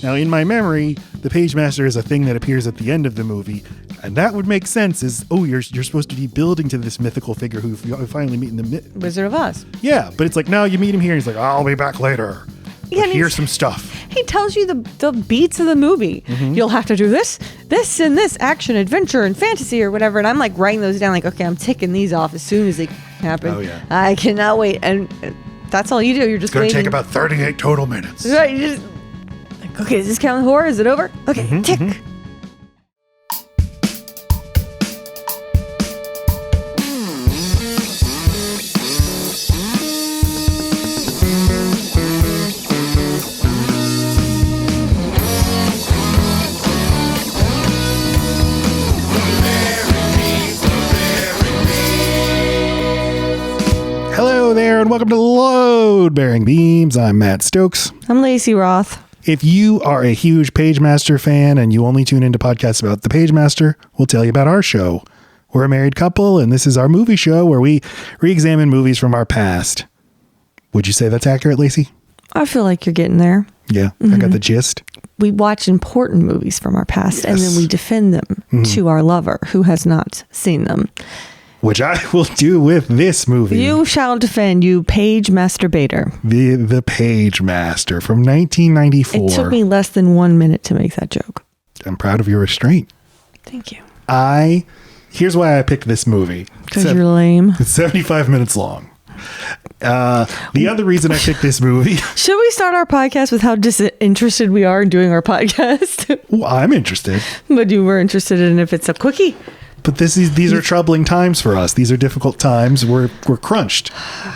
Now, in my memory, the Pagemaster is a thing that appears at the end of the movie, and that would make sense as, you're supposed to be building to this mythical figure who you finally meet in the... Wizard of Oz. Yeah, but it's like, no, you meet him here, and he's like, I'll be back later. Yeah, here's some stuff. He tells you the beats of the movie. Mm-hmm. You'll have to do this, and this, action, adventure, and fantasy, or whatever. And I'm like writing those down, like, okay, I'm ticking these off as soon as they happen. Oh, yeah. I cannot wait. And that's all you do. You're just waiting. It's going to take about 38 total minutes. Right. You just, like, okay, is this counting horror? Is it over? Okay, tick. Mm-hmm. And welcome to Load Bearing Beams. I'm Matt Stokes. I'm Laci Roth. If you are a huge Pagemaster fan and you only tune into podcasts about the Pagemaster, we'll tell you about our show. We're a married couple, and this is our movie show where we re-examine movies from our past. Would you say that's accurate, Laci? I feel like you're getting there. Yeah, I got the gist. We watch important movies from our past, and then we defend them to our lover who has not seen them. Which I will do with this movie. You shall defend, you page masturbator. The Pagemaster from 1994. It took me less than 1 minute to make that joke. I'm proud of your restraint. Thank you. Here's why I picked this movie. Because you're lame. It's 75 minutes long. The other reason I picked this movie... Should we start our podcast with how disinterested we are in doing our podcast? Well, I'm interested. But you were interested in if it's a quickie. But these are troubling times for us. These are difficult times. We're crunched.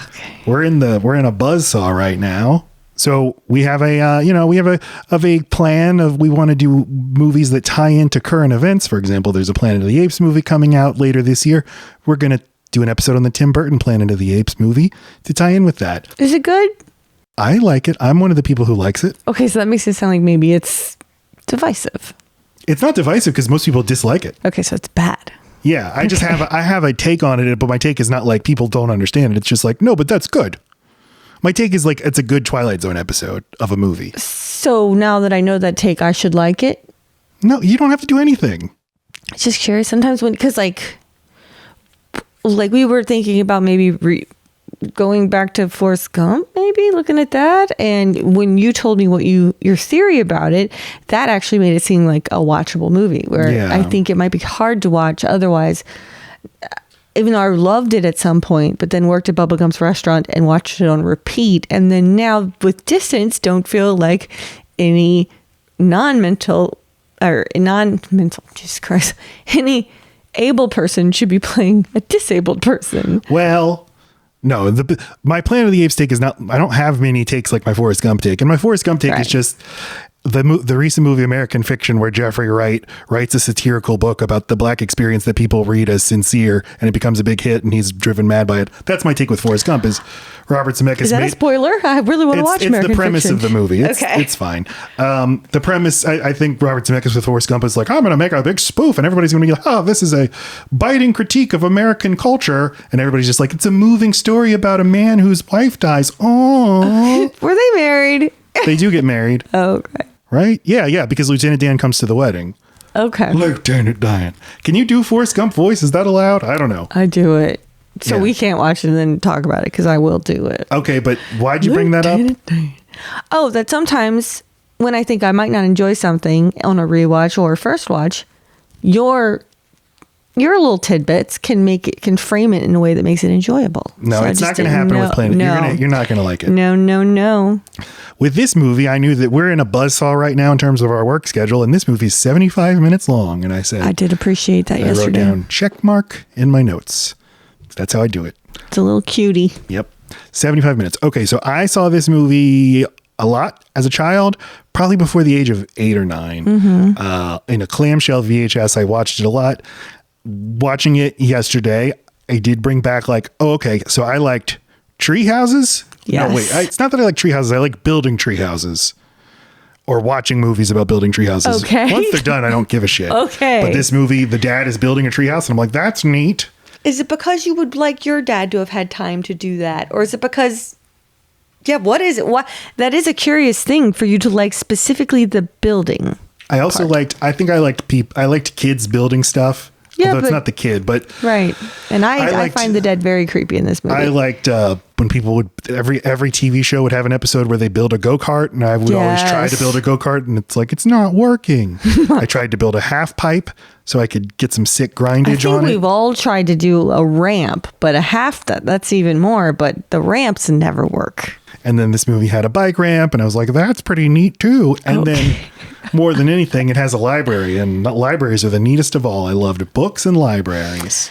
Okay. We're in a buzzsaw right now. So we have a plan of we want to do movies that tie into current events. For example, there's a Planet of the Apes movie coming out later this year. We're going to do an episode on the Tim Burton Planet of the Apes movie to tie in with that. Is it good? I like it. I'm one of the people who likes it. Okay, so that makes it sound like maybe it's divisive. It's not divisive because most people dislike it. Okay, so it's bad. Yeah, I have a take on it, but my take is not like people don't understand it. It's just like, no, but that's good. My take is like, it's a good Twilight Zone episode of a movie. So now that I know that take, I should like it? No, you don't have to do anything. Just curious. Sometimes because like we were thinking about maybe going back to Forrest Gump, maybe looking at that. And when you told me what your theory about it, that actually made it seem like a watchable movie where I think it might be hard to watch otherwise, even though I loved it at some point, but then worked at Bubba Gump's restaurant and watched it on repeat. And then now with distance, don't feel like any non-mental, Jesus Christ, any able person should be playing a disabled person. Well, no, my Planet of the Apes take is not, I don't have many takes like my Forrest Gump take. And my Forrest Gump take is just the recent movie American Fiction, where Jeffrey Wright writes a satirical book about the black experience that people read as sincere, and it becomes a big hit and he's driven mad by it. That's my take with Forrest Gump is Robert Zemeckis. Is that a spoiler? I really want to watch American Fiction. It's the premise of the movie. It's fine. The premise, I think Robert Zemeckis with Forrest Gump is like, I'm going to make a big spoof and everybody's going to be like, oh, this is a biting critique of American culture. And everybody's just like, it's a moving story about a man whose wife dies. Oh, were they married? They do get married. Oh, okay. Right? Yeah, because Lieutenant Dan comes to the wedding. Okay. Lieutenant Dan. Can you do Forrest Gump voice? Is that allowed? I don't know. I do it. So we can't watch it and then talk about it because I will do it. Okay, but why'd you bring that up? Oh, that sometimes when I think I might not enjoy something on a rewatch or a first watch, your little tidbits can frame it in a way that makes it enjoyable. No, so it's not going to happen with Planet. You're not going to like it. No. With this movie, I knew that we're in a buzzsaw right now in terms of our work schedule, and this movie is 75 minutes long. And I said, I did appreciate that yesterday. I wrote down check mark in my notes. That's how I do it. It's a little cutie. Yep. 75 minutes. Okay, so I saw this movie a lot as a child, probably before the age of 8 or 9. Mm-hmm. In a clamshell VHS, I watched it a lot. Watching it yesterday, I did bring back like, oh, okay, so I liked tree houses. Yes. No, wait, it's not that I like tree houses. I like building tree houses or watching movies about building tree houses. Okay. Once they're done, I don't give a shit. Okay. But this movie, the dad is building a tree house, and I'm like, that's neat. Is it because you would like your dad to have had time to do that? Or is it because Yeah, what is it? What that is a curious thing for you to like, specifically the building. I also liked kids building stuff. Yeah, although it's not the kid, but right. And I find the dead very creepy in this movie. I liked when people would every TV show would have an episode where they build a go-kart, and I would always try to build a go-kart, and it's like it's not working. I tried to build a half pipe so I could get some sick grindage on it. We've all tried to do a ramp, but a half that's even more. But the ramps never work. And then this movie had a bike ramp, and I was like, that's pretty neat too. And then more than anything, it has a library, and libraries are the neatest of all. I loved books and libraries.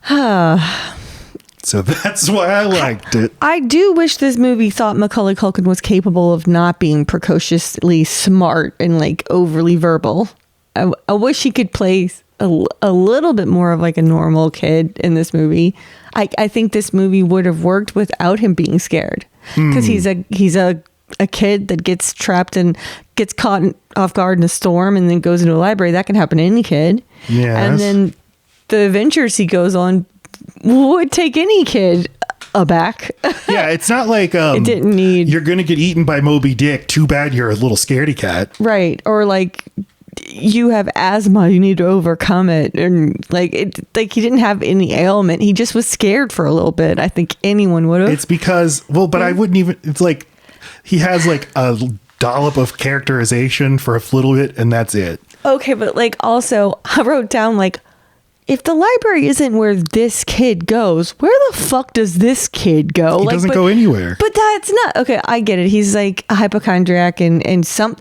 So that's why I liked it. I do wish this movie thought Macaulay Culkin was capable of not being precociously smart and like overly verbal. I wish he could play a little bit more of like a normal kid in this movie. I think this movie would have worked without him being scared, because he's a kid that gets trapped and gets caught off guard in a storm and then goes into a library. That can happen to any kid. Yes. And then the adventures he goes on would take any kid aback. Yeah, it's not like it didn't need. You're gonna get eaten by Moby Dick. Too bad you're a little scaredy cat. Right. Or like you have asthma, you need to overcome it. And like he didn't have any ailment. He just was scared for a little bit. I think anyone would have. It's because but I wouldn't even. It's like he has like a dollop of characterization for a little bit, and that's it. Okay, but like also I wrote down like, if the library isn't where this kid goes, where the fuck does this kid go? He doesn't go anywhere. But that's not okay. I get it. He's like a hypochondriac, and some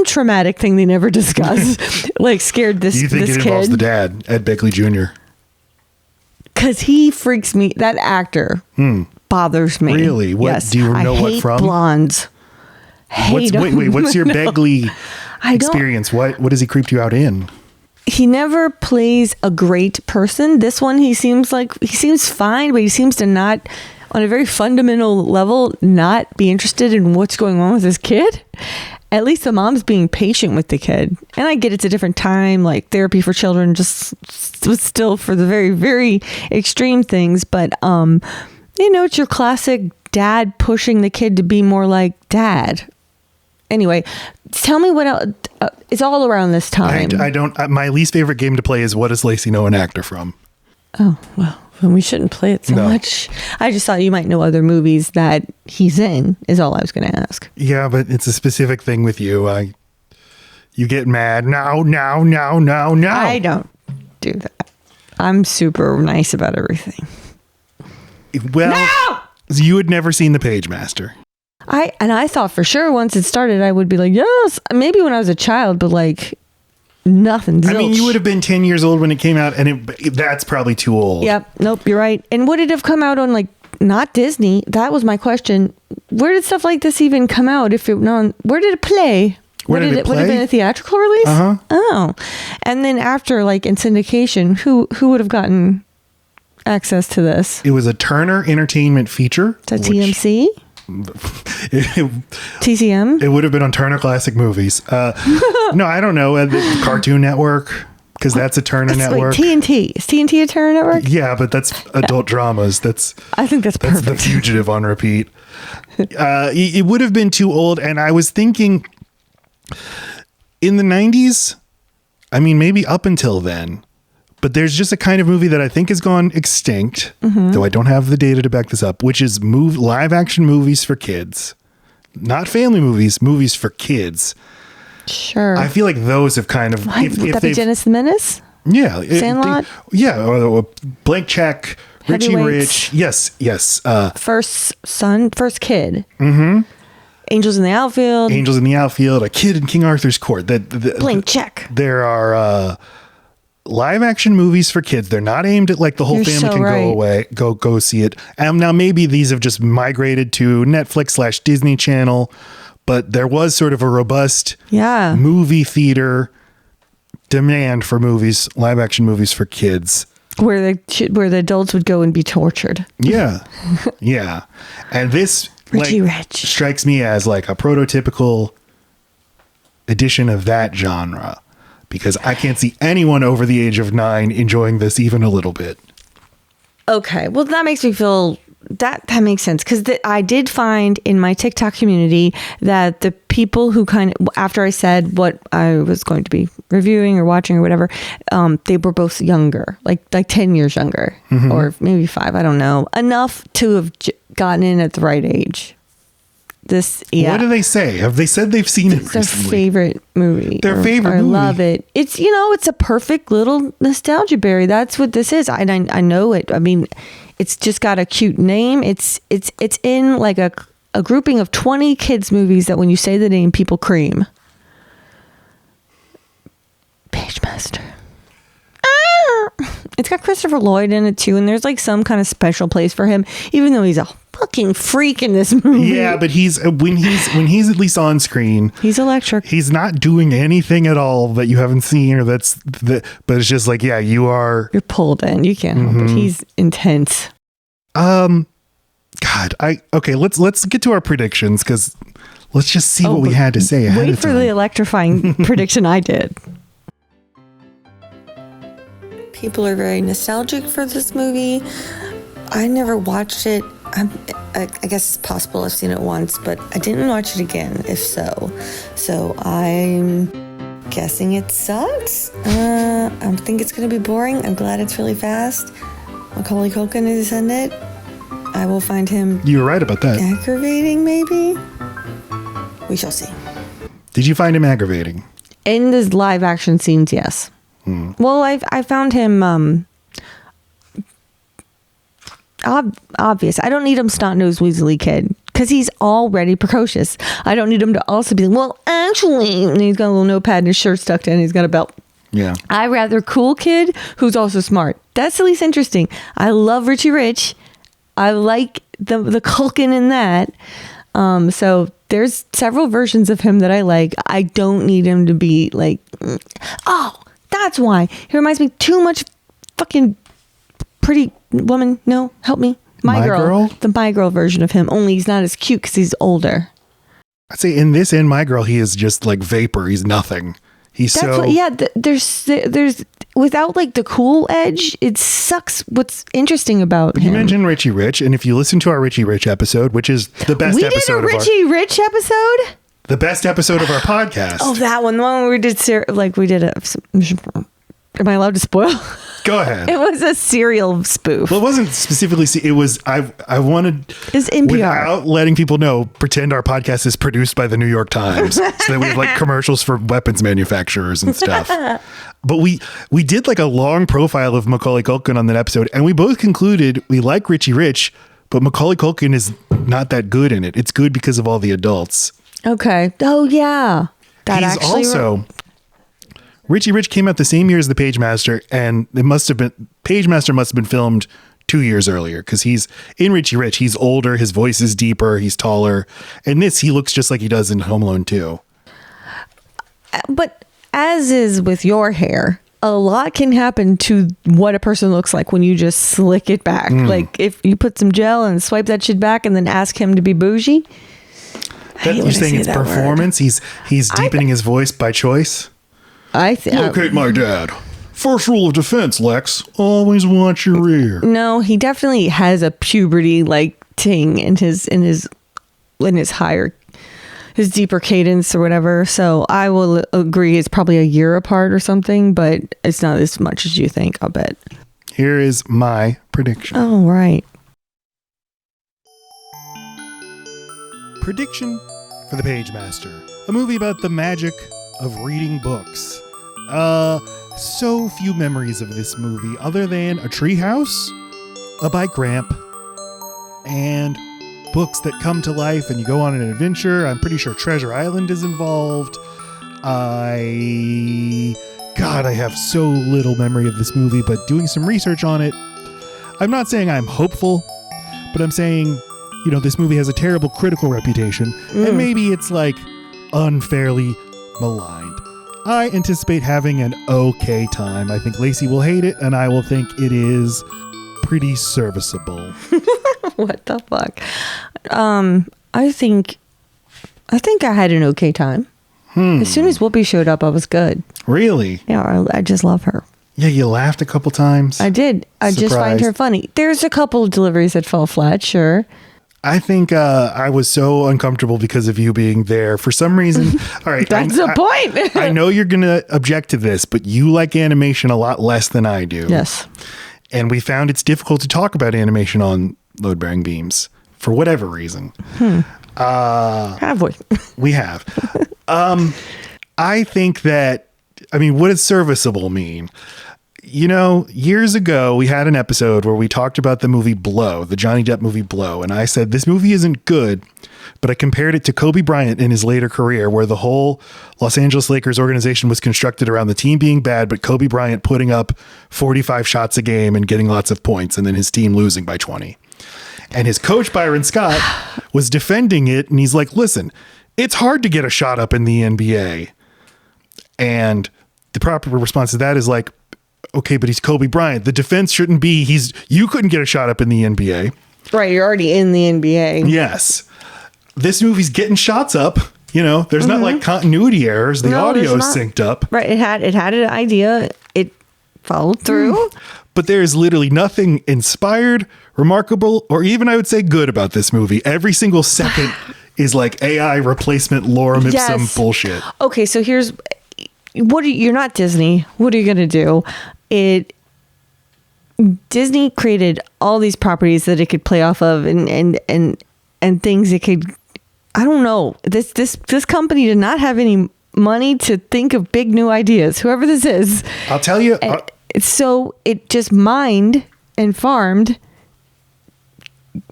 traumatic thing they never discuss, like scared this. You think this it kid. involves the dad, Ed Begley Jr.? Because he freaks me. That actor bothers me. Really? What? Yes. Do you know I what hate from? Blondes. Wait. What's your Begley experience? What does he creep you out in? He never plays a great person. This one, he seems fine, but he seems to not, on a very fundamental level, not be interested in what's going on with his kid. At least the mom's being patient with the kid. And I get it's a different time, like therapy for children just was still for the very, very extreme things. But, it's your classic dad pushing the kid to be more like dad. Anyway, tell me what else. It's all around this time. I don't. My least favorite game to play is what does Laci know an actor from? Oh, well, then we shouldn't play it so much. I just thought you might know other movies that he's in, is all I was going to ask. Yeah, but it's a specific thing with you. You get mad. No. I don't do that. I'm super nice about everything. Well, no! You had never seen The Pagemaster. I thought for sure once it started, I would be like, yes, maybe when I was a child, but like nothing. Zilch. I mean, you would have been 10 years old when it came out, and that's probably too old. Yep. Nope. You're right. And would it have come out on like not Disney? That was my question. Where did stuff like this even come out? Where did it play? Where did it play? Would it have been a theatrical release? Uh-huh. Oh. And then after, like in syndication, who would have gotten access to this? It was a Turner Entertainment feature. Is that TMC? TCM? It would have been on Turner Classic Movies. No, I don't know. The Cartoon Network, because that's a Turner network. Wait, TNT. Is TNT a Turner network? Yeah, but that's adult dramas. I think that's perfect. That's The Fugitive on repeat. It would have been too old, and I was thinking in the 90s, I mean, maybe up until then, but there's just a kind of movie that I think has gone extinct, though I don't have the data to back this up, which is live action movies for kids. Not family movies, movies for kids. Sure. I feel like those have kind of... Would that be Dennis the Menace? Yeah. Sandlot? Or Blank Check, Richie Rich. Yes. First Kid. Mm-hmm. Angels in the Outfield. A Kid in King Arthur's Court. Blank Check. There are... live action movies for kids. They're not aimed at like the whole family can go see it. Now maybe these have just migrated to Netflix / Disney Channel, but there was sort of a robust movie theater demand for movies, live action movies for kids, where the adults would go and be tortured. Yeah. And this Richie Rich strikes me as like a prototypical edition of that genre. Because I can't see anyone over the age of 9 enjoying this even a little bit. Okay. Well, that makes me feel that makes sense, because I did find in my TikTok community that the people who kind of, after I said what I was going to be reviewing or watching or whatever, they were both younger, like 10 years younger, or maybe 5, I don't know, enough to have gotten in at the right age. What do they say? Have they said they've seen it recently? Their favorite movie. Their favorite movie. I love it. It's, it's a perfect little nostalgia berry. That's what this is. I know it. I mean, it's just got a cute name. It's in like a grouping of 20 kids movies that when you say the name, people cream. Pagemaster. It's got Christopher Lloyd in it too, and there's like some kind of special place for him, even though he's a fucking freak in this movie. Yeah, but when he's at least on screen, he's electric. He's not doing anything at all that you haven't seen, or but it's just like, yeah, you're pulled in. You can't help it. He's intense. God, let's get to our predictions, because let's just see what we had to say ahead of time. Wait for the electrifying prediction I did. People are very nostalgic for this movie. I never watched it. I guess it's possible I've seen it once, but I didn't watch it again, if so. So I'm guessing it sucks. I think it's going to be boring. I'm glad it's really fast. Macaulay Culkin is in it. I will find him... You were right about that. Aggravating, maybe? We shall see. Did you find him aggravating? In the live action scenes, yes. Well, I found him obvious. I don't need him snot-nosed Weasley kid, because he's already precocious. I don't need him to also be like, well, actually, and he's got a little notepad and his shirt stuck in, and he's got a belt. Yeah. I rather cool kid who's also smart. That's at least interesting. I love Richie Rich. I like the Culkin in that. So there's several versions of him that I like. I don't need him to be like, oh, that's why. He reminds me too much fucking Pretty Woman. No, help me. My Girl. The My Girl version of him. Only he's not as cute because he's older. I'd say in My Girl, he is just like vapor. He's nothing. There's without like the cool edge, it sucks. What's interesting about him. You mentioned Richie Rich, and if you listen to our Richie Rich episode, which is the best episode of our... Richie Rich episode? The best episode of our podcast. Oh, that one. The one where we did am I allowed to spoil? Go ahead. It was a cereal spoof. Well, it wasn't specifically. It was. I wanted. It's NPR. Without letting people know, pretend our podcast is produced by the New York Times, so that we have like commercials for weapons manufacturers and stuff. But we did like a long profile of Macaulay Culkin on that episode, and we both concluded we like Richie Rich, but Macaulay Culkin is not that good in it. It's good because of all the adults. Okay. Oh yeah. He's also. Richie Rich came out the same year as the Pagemaster, and Pagemaster must have been filmed 2 years earlier, because he's in Richie Rich. He's older, his voice is deeper, he's taller. And this, he looks just like he does in Home Alone 2. But as is with your hair, a lot can happen to what a person looks like when you just slick it back. Like if you put some gel and swipe that shit back and then ask him to be bougie. You're saying it's performance? Word. He's deepening his voice by choice? Locate my dad. First rule of defense, Lex. Always watch your rear. No, he definitely has a puberty like ting in his higher, his deeper cadence or whatever. So I will agree it's probably a year apart or something, but it's not as much as you think, I'll bet. Here is my prediction. Oh, right. Prediction for The Pagemaster, a movie about the magic of reading books. So few memories of this movie other than a treehouse, a bike ramp, and books that come to life and you go on an adventure. I'm pretty sure Treasure Island is involved. I have so little memory of this movie, but doing some research on it, I'm not saying I'm hopeful, but I'm saying, this movie has a terrible critical reputation, and maybe it's like unfairly maligned. I anticipate having an okay time. I think Laci will hate it, and I will think it is pretty serviceable. What the fuck? I think I had an okay time. As soon as Whoopi showed up, I was good. Really? Yeah, I just love her. Yeah, you laughed a couple times. I did. I just find her funny. There's a couple of deliveries that fell flat, sure. I think I was so uncomfortable because of you being there. For some reason, all right. That's the point. I know you're going to object to this, but you like animation a lot less than I do. Yes. And we found it's difficult to talk about animation on load-bearing beams for whatever reason. Have we? We have. I think that, I mean, what does serviceable mean? You know, years ago, we had an episode where we talked about the movie Blow, the Johnny Depp movie Blow. And I said, this movie isn't good, but I compared it to Kobe Bryant in his later career, where the whole Los Angeles Lakers organization was constructed around the team being bad, but Kobe Bryant putting up 45 shots a game and getting lots of points, and then his team losing by 20. And his coach, Byron Scott, was defending it. And he's like, listen, it's hard to get a shot up in the NBA. And the proper response to that is like, okay, but he's Kobe Bryant. The defense shouldn't be you couldn't get a shot up in the NBA. Right, you're already in the NBA. Yes. This movie's getting shots up. You know, there's not like continuity errors. The audio's synced up. Right, it had an idea. It followed through. But there is literally nothing inspired, remarkable, or even I would say good about this movie. Every single second is like AI replacement lorem ipsum bullshit. Okay, so here's you're not Disney. What are you going to do? Disney created all these properties that it could play off of and things it could, I don't know. This company did not have any money to think of big new ideas. Whoever this is. I'll tell you. So it just mined and farmed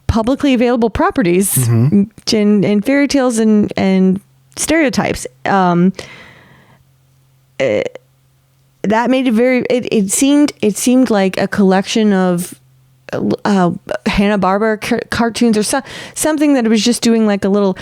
publicly available properties and fairy tales and stereotypes. That made it seemed like a collection of Hanna-Barbera cartoons or something that it was just doing like a little,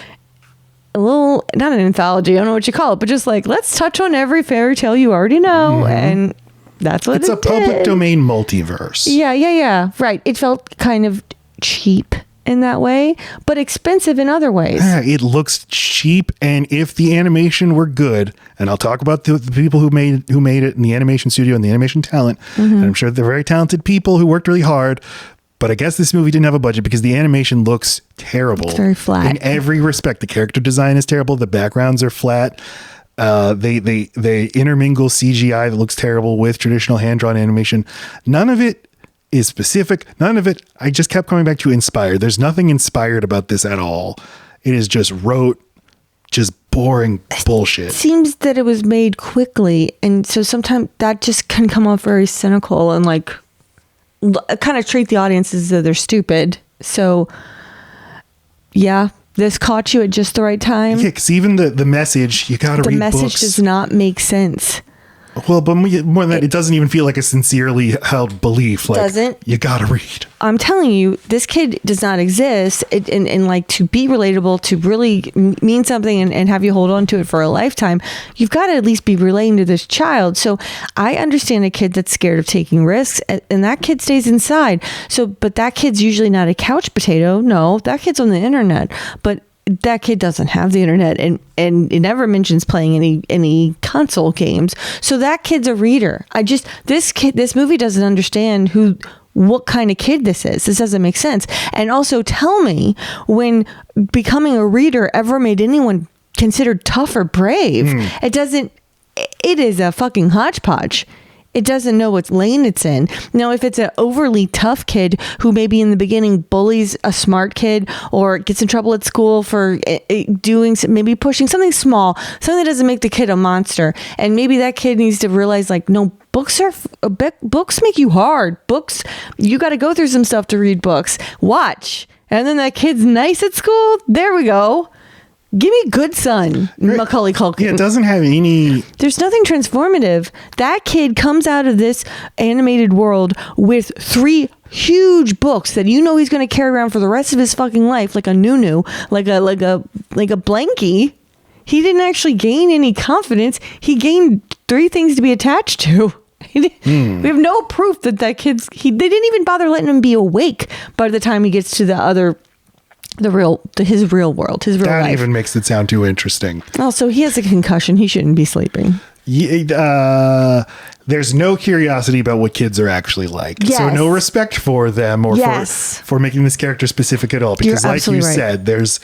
not an anthology, I don't know what you call it, but just like, let's touch on every fairy tale you already know. And that's what it's a public domain multiverse. Yeah. Right. It felt kind of cheap in that way, but expensive in other ways. Yeah, it looks cheap, and if the animation were good, and I'll talk about the people who made it in the animation studio and the animation talent, and I'm sure they're very talented people who worked really hard, but I guess this movie didn't have a budget because the animation looks terrible. It's very flat. In every respect. The character design is terrible. The backgrounds are flat. They intermingle CGI that looks terrible with traditional hand-drawn animation. None of it is specific. None of it, I just kept coming back to inspired. There's nothing inspired about this at all. It is just rote, just boring bullshit. It seems that it was made quickly, and so sometimes that just can come off very cynical and like kind of treat the audience as though they're stupid. So yeah, this caught you at just the right time. Yeah, because even the message, you gotta read books. The message does not make sense. Well, but more than that, it doesn't even feel like a sincerely held belief. Like, doesn't. You gotta read. I'm telling you, this kid does not exist. And like, to be relatable, to really mean something and have you hold on to it for a lifetime, you've got to at least be relating to this child. So I understand a kid that's scared of taking risks, and that kid stays inside. So, but that kid's usually not a couch potato. No, that kid's on the internet. But that kid doesn't have the internet, and it never mentions playing any console games. So that kid's a reader. This movie doesn't understand what kind of kid this is. This doesn't make sense. And also tell me when becoming a reader ever made anyone considered tough or brave. It doesn't. It is a fucking hodgepodge. It doesn't know what lane it's in. Now, if it's an overly tough kid who maybe in the beginning bullies a smart kid or gets in trouble at school for maybe pushing something small, something that doesn't make the kid a monster, and maybe that kid needs to realize, like, no, books make you hard. Books, you got to go through some stuff to read books. Watch. And then that kid's nice at school. There we go. Give me Good Son, Macaulay Culkin. Yeah, it doesn't have any. There's nothing transformative. That kid comes out of this animated world with 3 huge books that he's going to carry around for the rest of his fucking life, like a nunu, like a blankie. He didn't actually gain any confidence. He gained 3 things to be attached to. We have no proof that kid's. They didn't even bother letting him be awake by the time he gets to his real world, his real life. That even makes it sound too interesting. Also, he has a concussion. He shouldn't be sleeping. There's no curiosity about what kids are actually like. Yes. So no respect for them or for making this character specific at all. Because like you said, there's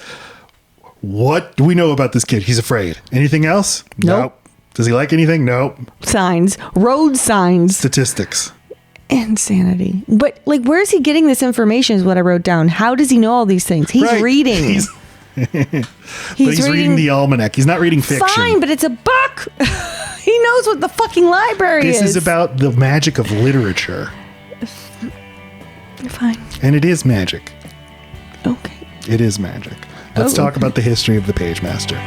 what do we know about this kid? He's afraid. Anything else? Nope. Does he like anything? Nope. Signs. Road signs. Statistics. Insanity. But like, where is he getting this information is what I wrote down. How does he know all these things? He's reading. He's reading the almanac. He's not reading fiction. Fine, but it's a book. He knows what the fucking library is. This is about the magic of literature. Fine. And it is magic. Okay. It is magic. Let's talk about the history of the Pagemaster.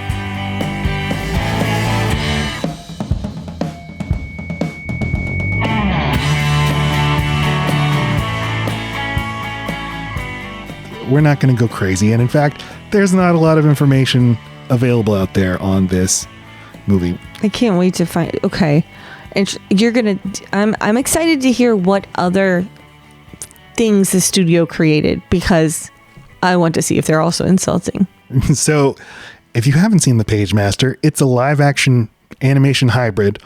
We're not going to go crazy. And in fact, there's not a lot of information available out there on this movie. I can't wait to find. Okay. And I'm excited to hear what other things the studio created, because I want to see if they're also insulting. So if you haven't seen The Pagemaster, it's a live action animation hybrid.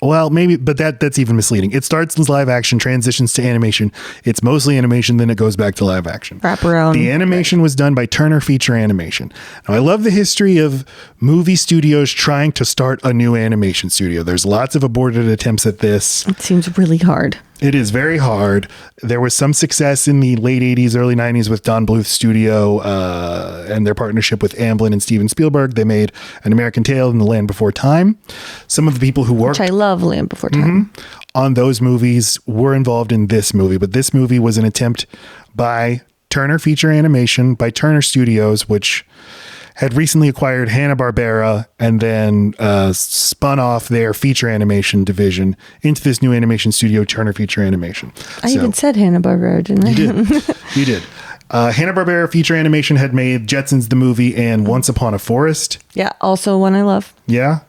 Well, maybe, but that's even misleading. It starts as live action, transitions to animation. It's mostly animation, then it goes back to live action. Wrap around. The animation was done by Turner Feature Animation. Now, I love the history of movie studios trying to start a new animation studio. There's lots of aborted attempts at this. It seems really hard. It is very hard. There was some success in the late 80s, early 90s with Don Bluth's studio and their partnership with Amblin and Steven Spielberg. They made An American Tail and The Land Before Time. Some of the people who worked... Which I love, Land Before Time. On those movies were involved in this movie. But this movie was an attempt by Turner Feature Animation, by Turner Studios, which had recently acquired Hanna-Barbera and then spun off their feature animation division into this new animation studio, Turner Feature Animation. I even said Hanna-Barbera, didn't I? You did. You did. Hanna-Barbera Feature Animation had made Jetsons the Movie and Once Upon a Forest. Yeah, also one I love. Yeah?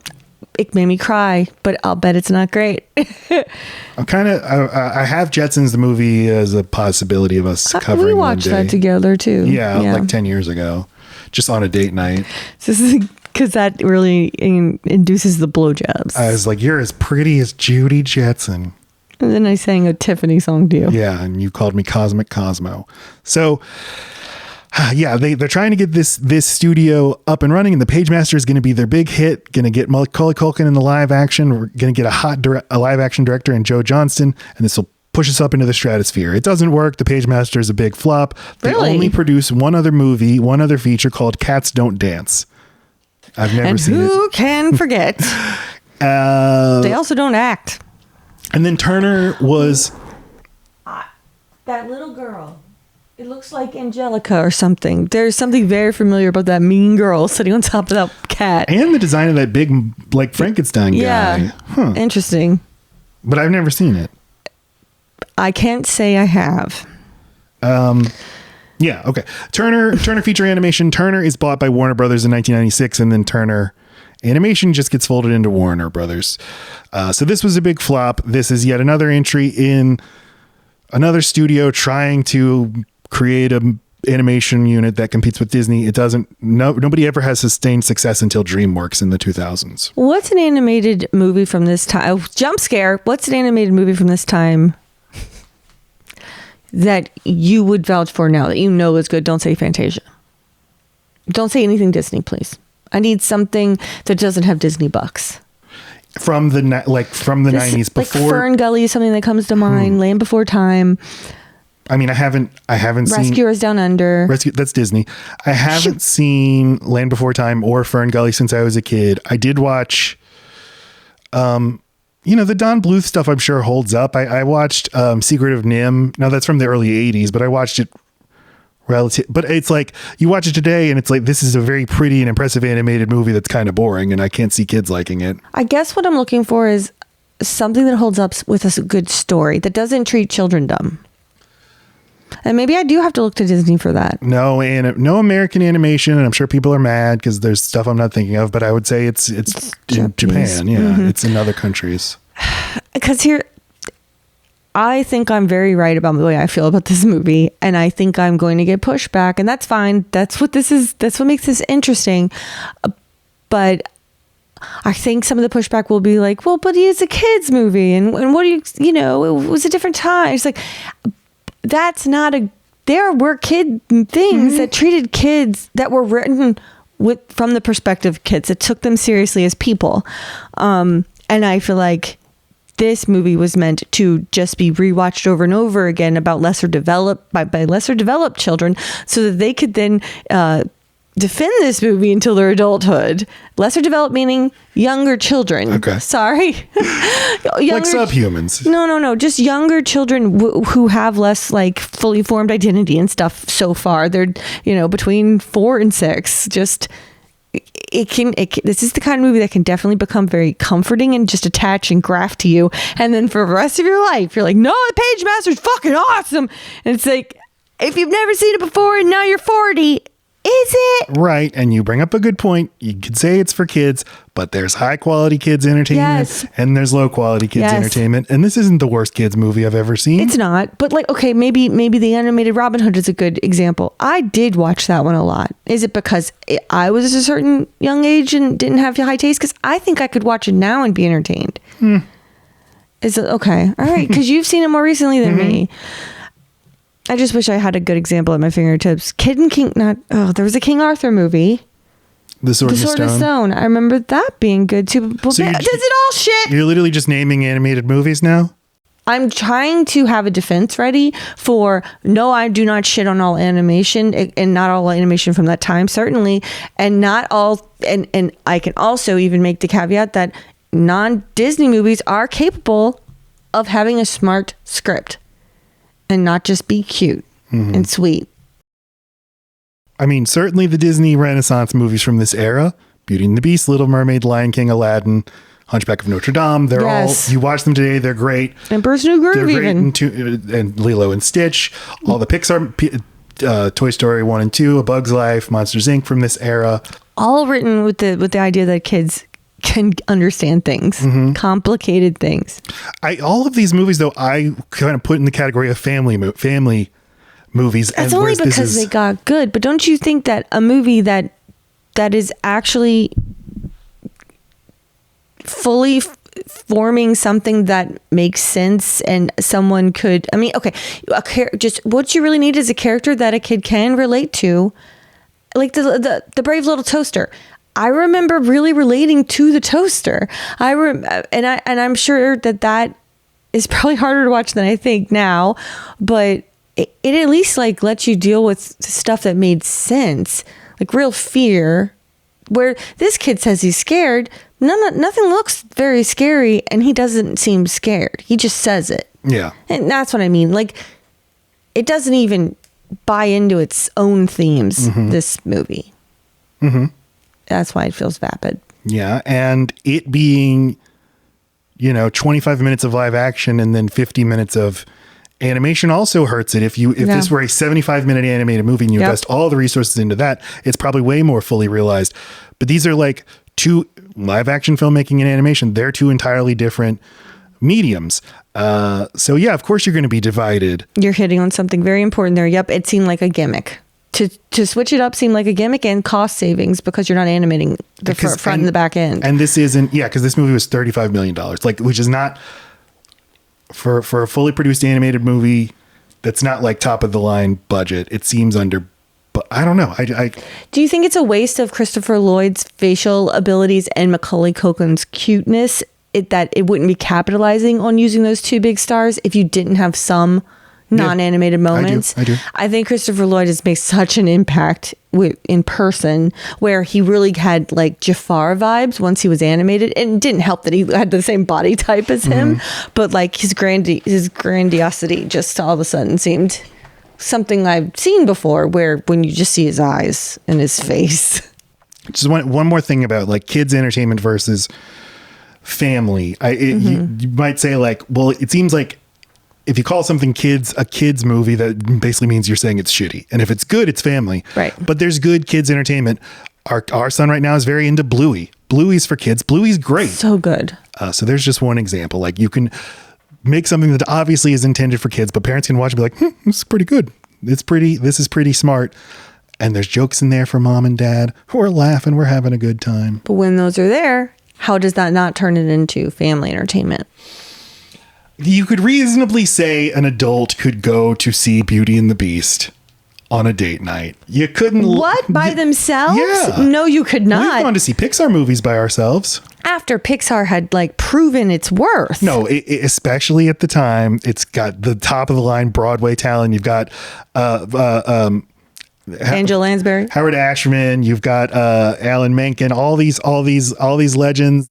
It made me cry, but I'll bet it's not great. I have Jetsons the Movie as a possibility of us covering. We watched that together too. Yeah, like 10 years ago. Just on a date night. This is because that really induces the blowjobs. I was like, you're as pretty as Judy Jetson. And then I sang a Tiffany song to you. Yeah, and you called me Cosmic Cosmo. So, yeah, they're trying to get this studio up and running, and the Pagemaster is going to be their big hit. Going to get Macaulay Culkin in the live action. We're going to get a live action director in Joe Johnston, and this will push us up into the stratosphere. It doesn't work. The Pagemaster is a big flop. They only produce one other movie, one other feature called Cats Don't Dance. I've never seen it. And who can forget? They also don't act. And then Turner was... That little girl. It looks like Angelica or something. There's something very familiar about that mean girl sitting on top of that cat. And the design of that big, like, Frankenstein guy. Yeah. Interesting. But I've never seen it. I can't say I have. Yeah, okay. Turner Feature Animation. Turner is bought by Warner Brothers in 1996, and then Turner Animation just gets folded into Warner Brothers. So this was a big flop. This is yet another entry in another studio trying to create an animation unit that competes with Disney. It doesn't. Nobody ever has sustained success until DreamWorks in the 2000s. What's an animated movie from this time? Jump scare. What's an animated movie from this time that you would vouch for now that you know is good? Don't say Fantasia. Don't say anything Disney, please. I need something that doesn't have Disney bucks. From the 90s before. Like Fern Gully is something that comes to mind. Land Before Time. I mean, I haven't seen Rescuers Down Under. That's Disney. I haven't seen Land Before Time or Fern Gully since I was a kid. I did watch, the Don Bluth stuff I'm sure holds up. I watched Secret of Nim. Now that's from the early 80s, but I watched it but it's like you watch it today and it's like, this is a very pretty and impressive animated movie that's kind of boring and I can't see kids liking it. I guess what I'm looking for is something that holds up with a good story that doesn't treat children dumb. And maybe I do have to look to Disney for that. No American animation, and I'm sure people are mad because there's stuff I'm not thinking of, but I would say it's in Japan. Yeah, It's in other countries. Because here, I think I'm very right about the way I feel about this movie, and I think I'm going to get pushback, and that's fine. That's what this is. That's what makes this interesting. But I think some of the pushback will be like, well, but it's a kids movie, and what do it was a different time. It's like, there were kid things that treated kids, that were written from the perspective of kids, that took them seriously as people. And I feel like this movie was meant to just be rewatched over and over again about lesser developed children, so that they could then defend this movie until their adulthood. Lesser developed meaning younger children. Okay. Sorry. Like subhumans. No. Just younger children who have less like fully formed identity and stuff so far. They're, between 4 and 6. Just, this is the kind of movie that can definitely become very comforting and just attach and graft to you. And then for the rest of your life, you're like, no, the Pagemaster's fucking awesome. And it's like, if you've never seen it before and now you're 40, is it? Right. And you bring up a good point. You could say it's for kids, but there's high quality kids entertainment and there's low quality kids entertainment. And this isn't the worst kids movie I've ever seen. It's not. But like, okay, maybe the animated Robin Hood is a good example. I did watch that one a lot. Is it because I was a certain young age and didn't have high taste? Because I think I could watch it now and be entertained. Is it okay? All right. Because you've seen it more recently than me. I just wish I had a good example at my fingertips. Kid and King, there was a King Arthur movie. The Sword of Stone. I remember that being good too. But so does it all shit? You're literally just naming animated movies now? I'm trying to have a defense ready for, no, I do not shit on all animation, and not all animation from that time, certainly. And not all, and I can also even make the caveat that non-Disney movies are capable of having a smart script. And not just be cute and sweet. I mean, certainly the Disney Renaissance movies from this era, Beauty and the Beast, Little Mermaid, Lion King, Aladdin, Hunchback of Notre Dame, they're all, you watch them today, they're great. Emperor's New Groove even. And Lilo and Stitch, all the Pixar, Toy Story 1 and 2, A Bug's Life, Monsters, Inc. from this era. All written with the idea that kids can understand things, complicated things. All of these movies, though, I kind of put in the category of family movies. That's only because they got good. But don't you think that a movie that is actually fully forming something that makes sense and someone could, just what you really need is a character that a kid can relate to, like the Brave Little Toaster. I remember really relating to the toaster. And I'm sure that is probably harder to watch than I think now, but it at least like lets you deal with stuff that made sense, like real fear. Where this kid says he's scared, nothing looks very scary, and he doesn't seem scared. He just says it. Yeah, and that's what I mean. Like, it doesn't even buy into its own themes. This movie. That's why it feels vapid. Yeah. And it being, 25 minutes of live action and then 50 minutes of animation also hurts it. If this were a 75-minute animated movie and you invest all the resources into that, it's probably way more fully realized. But these are like two live action filmmaking and animation. They're two entirely different mediums. So yeah, of course you're going to be divided. You're hitting on something very important there. Yep. It seemed like a gimmick. To switch it up seemed like a gimmick and cost savings because you're not animating the front and the back end. And this isn't, because this movie was $35 million, which is not for a fully produced animated movie. That's not like top of the line budget. It seems under, but I don't know. Do you think it's a waste of Christopher Lloyd's facial abilities and Macaulay Culkin's cuteness that it wouldn't be capitalizing on using those two big stars if you didn't have some non-animated moments? I do. I think Christopher Lloyd has made such an impact in person, where he really had like Jafar vibes once he was animated. And it didn't help that he had the same body type as him, but like his grandiosity just all of a sudden seemed something I've seen before, where when you just see his eyes and his face. Just one more thing about like kids entertainment versus family. You might say like, well, it seems like if you call something a kids movie, that basically means you're saying it's shitty. And if it's good, it's family. Right. But there's good kids entertainment. Our son right now is very into Bluey. Bluey's for kids. Bluey's great. So good. So there's just one example. Like, you can make something that obviously is intended for kids, but parents can watch and be like, this is pretty good. This is pretty smart. And there's jokes in there for mom and dad. We're laughing. We're having a good time. But when those are there, how does that not turn it into family entertainment? You could reasonably say an adult could go to see Beauty and the Beast on a date night. You couldn't. What? By themselves? Yeah. No, you could We've not. gone to see Pixar movies by ourselves. After Pixar had like proven its worth. No, especially at the time, it's got the top of the line Broadway talent. You've got Angela Lansbury, Howard Ashman. You've got Alan Menken. All these legends.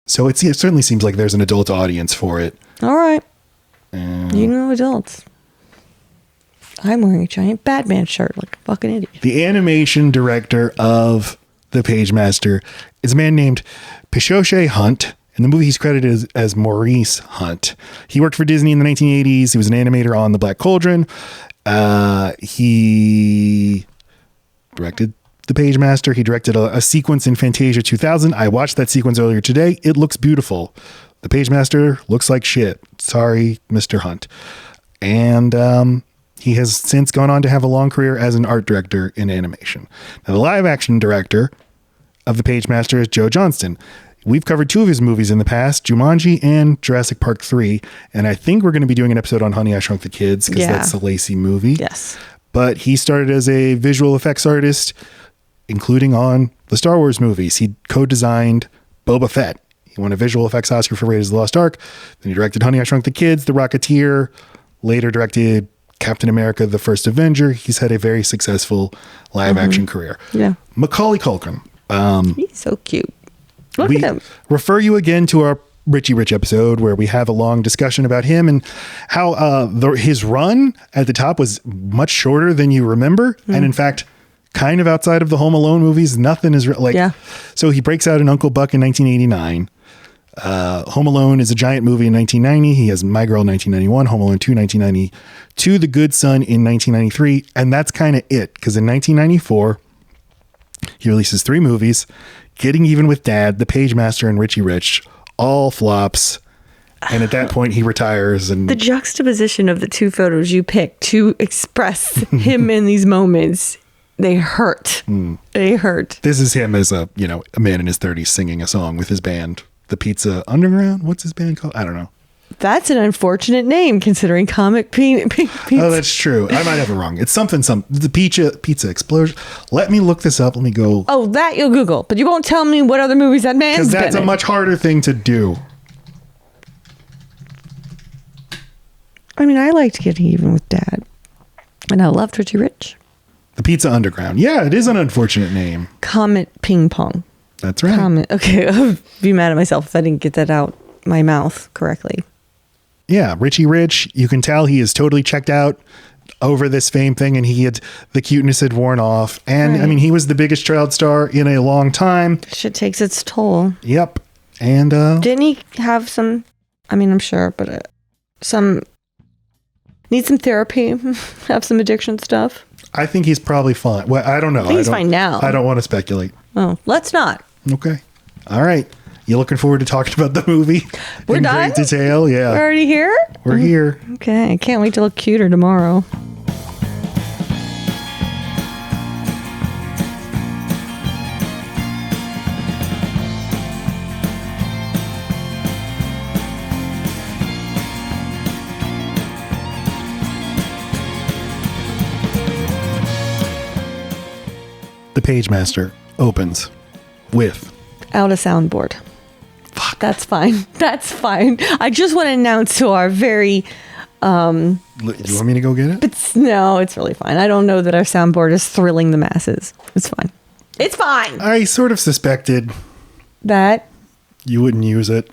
So it certainly seems like there's an adult audience for it. All right. You know, adults. I'm wearing a giant Batman shirt like a fucking idiot. The animation director of The Pagemaster is a man named Pixote Hunt. In the movie, he's credited as Maurice Hunt. He worked for Disney in the 1980s. He was an animator on The Black Cauldron. He directed The Pagemaster. He directed a sequence in Fantasia 2000. I watched that sequence earlier today. It looks beautiful. The Pagemaster looks like shit. Sorry, Mr. Hunt. And he has since gone on to have a long career as an art director in animation. Now, the live action director of The Pagemaster is Joe Johnston. We've covered 2 of his movies in the past, Jumanji and Jurassic Park 3. And I think we're going to be doing an episode on Honey, I Shrunk the Kids because that's a Laci movie. Yes. But he started as a visual effects artist, including on the Star Wars movies. He co-designed Boba Fett. He won a visual effects Oscar for Raiders of the Lost Ark. Then he directed Honey, I Shrunk the Kids, The Rocketeer, later directed Captain America, The First Avenger. He's had a very successful live action career. Yeah. Macaulay Culkin. He's so cute. Look at him. Refer you again to our Richie Rich episode where we have a long discussion about him and how his run at the top was much shorter than you remember. And in fact, kind of outside of the Home Alone movies, nothing is So he breaks out in Uncle Buck in 1989. Home Alone is a giant movie in 1990. He has My Girl in 1991, Home Alone 2 1992, The Good Son in 1993, and that's kind of it. Because in 1994, he releases 3 movies: Getting Even with Dad, The Pagemaster, and Richie Rich, all flops. And at that point, he retires. And the juxtaposition of the 2 photos you picked to express him in these moments, they hurt. They hurt. This is him as a man in his 30s singing a song with his band. The Pizza Underground? What's his band called? I don't know. That's an unfortunate name considering comic pizza. Oh, that's true. I might have it wrong. It's something. The Pizza Explosion. Let me look this up. Let me go. Oh, that you'll Google, but you won't tell me what other movies that man's been in. Because that's a much harder thing to do. I mean, I liked Getting Even with Dad, and I loved Richie Rich. The Pizza Underground. Yeah, it is an unfortunate name. Comet Ping Pong. That's right. Okay, I'll be mad at myself if I didn't get that out my mouth correctly. Yeah, Richie Rich, you can tell he is totally checked out over this fame thing, and the cuteness had worn off. And I mean, he was the biggest child star in a long time. Shit takes its toll. Yep. And didn't he have some, I mean, I'm sure, but need some therapy, have some addiction stuff? I think he's probably fine. Well, I don't know. I think he's fine now. I don't want to speculate. Oh, let's not. Okay. All right. You looking forward to talking about the movie? We're in done? Great detail. Yeah. We're already here? We're here. Okay. I can't wait to look cuter tomorrow. The Pagemaster opens with Out of soundboard. Fuck. That's fine. That's fine. I just want to announce to our very Do you want me to go get it? no, it's really fine. I don't know that our soundboard is thrilling the masses. It's fine. It's fine. I sort of suspected That you wouldn't use it.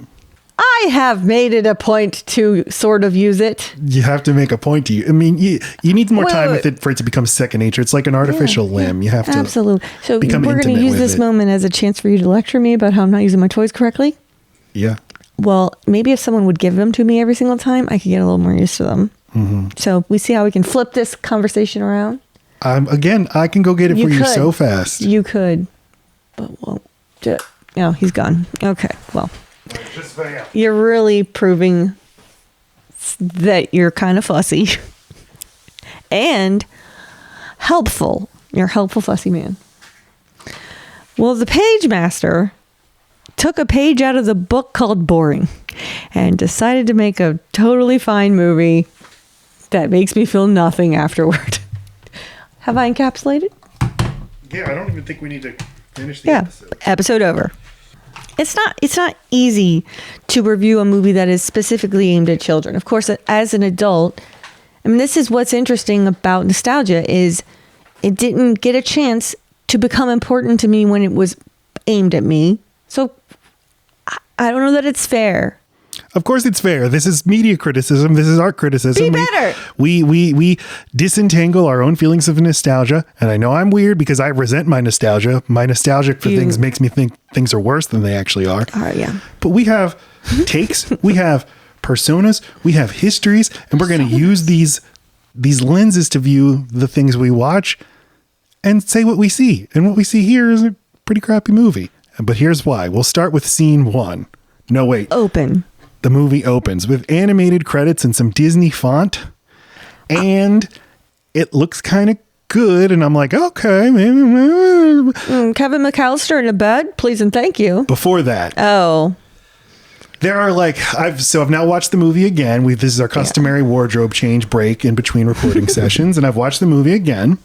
I have made it a point to sort of use it. You have to make a point to you. I mean, you need more time with it for it to become second nature. It's like an artificial limb. You have to absolutely. So become we're going to intimate use with this it. moment as a chance for you to lecture me about how I'm not using my toys correctly. Yeah. Well, maybe if someone would give them to me every single time, I could get a little more used to them. Mm-hmm. So we see how we can flip this conversation around. Again, I can go get it for you so fast. You could, but won't do it. No, he's gone. Okay, well. Just fail. You're really proving that you're kind of fussy and helpful. You're a helpful, fussy man. Well, the Pagemaster took a page out of the book called Boring and decided to make a totally fine movie that makes me feel nothing afterward. Have I encapsulated? Yeah, I don't even think we need to finish the episode. Episode over. It's not easy to review a movie that is specifically aimed at children. Of course, as an adult, I mean, this is what's interesting about nostalgia is it didn't get a chance to become important to me when it was aimed at me. So I don't know that it's fair. Of course it's fair. This is media criticism. This is art criticism. Be better. We disentangle our own feelings of nostalgia. And I know I'm weird because I resent my nostalgia. My nostalgic for things makes me think things are worse than they actually are. Yeah. But we have takes, we have personas, we have histories, and we're going to use these lenses to view the things we watch and say what we see. And what we see here is a pretty crappy movie. But here's why. We'll start with scene 1. No, wait. Open. The movie opens with animated credits and some Disney font, and it looks kind of good. And I'm like, okay, maybe. Kevin McAllister in a bed, please and thank you. Before that, there are like I've now watched the movie again. This is our customary wardrobe change break in between recording sessions, and I've watched the movie again.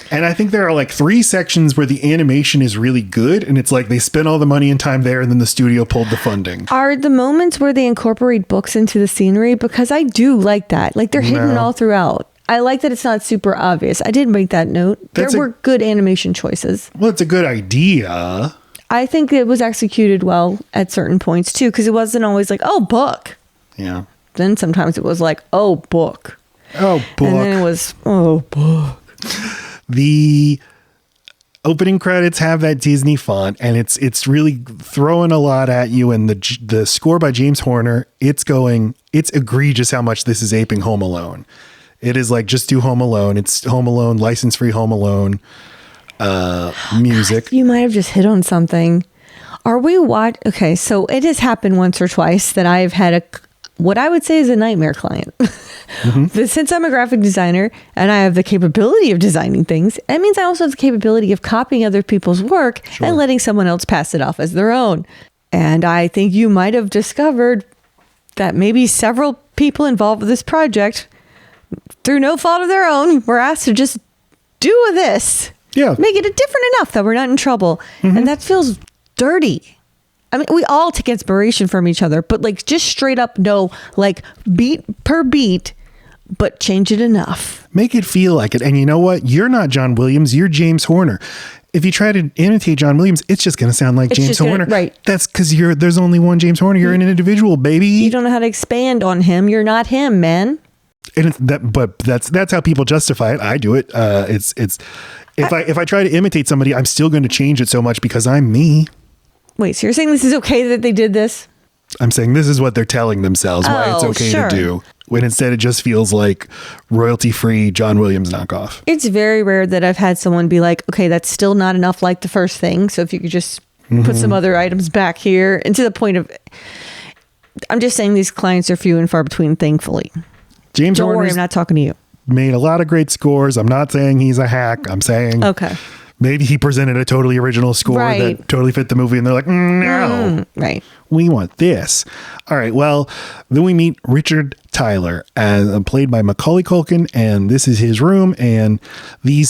And I think there are like 3 sections where the animation is really good. And it's like they spent all the money and time there and then the studio pulled the funding. Are the moments where they incorporate books into the scenery? Because I do like that. Like they're hidden all throughout. I like that it's not super obvious. I did make that note. There were good animation choices. Well, it's a good idea. I think it was executed well at certain points too. Because it wasn't always like, oh, book. Yeah. Then sometimes it was like, oh, book. Oh, book. And then it was, oh, book. The opening credits have that Disney font, and it's really throwing a lot at you. And the score by James Horner, it's egregious how much this is aping Home Alone. It is like just do Home Alone. It's Home Alone, license-free Home Alone music. You might have just hit on something. Okay, so it has happened once or twice that I've had what I would say is a nightmare client. Mm-hmm. Since I'm a graphic designer and I have the capability of designing things, it means I also have the capability of copying other people's work and letting someone else pass it off as their own. And I think you might have discovered that maybe several people involved with this project, through no fault of their own, were asked to just do this. Yeah. Make it different enough that we're not in trouble. Mm-hmm. And that feels dirty. I mean, we all take inspiration from each other, but like just straight up, no, like beat per beat, but change it enough. Make it feel like it. And you know what? You're not John Williams. You're James Horner. If you try to imitate John Williams, it's just going to sound like James Horner. Right. That's because there's only one James Horner. You're an individual, baby. You don't know how to expand on him. You're not him, man. And but that's how people justify it. I do it. If I try to imitate somebody, I'm still going to change it so much because I'm me. Wait, so you're saying this is okay that they did this? I'm saying this is what they're telling themselves why it's okay to do. When instead it just feels like royalty-free John Williams knockoff. It's very rare that I've had someone be like, okay, that's still not enough like the first thing. So if you could just put some other items back here. And to the point of, I'm just saying these clients are few and far between, thankfully. James Don't worry, I'm not talking to you. Made a lot of great scores. I'm not saying he's a hack. I'm saying... Okay. Maybe he presented a totally original score that totally fit the movie and they're like, no, right. We want this. All right. Well, then we meet Richard Tyler, played by Macaulay Culkin, and this is his room. And the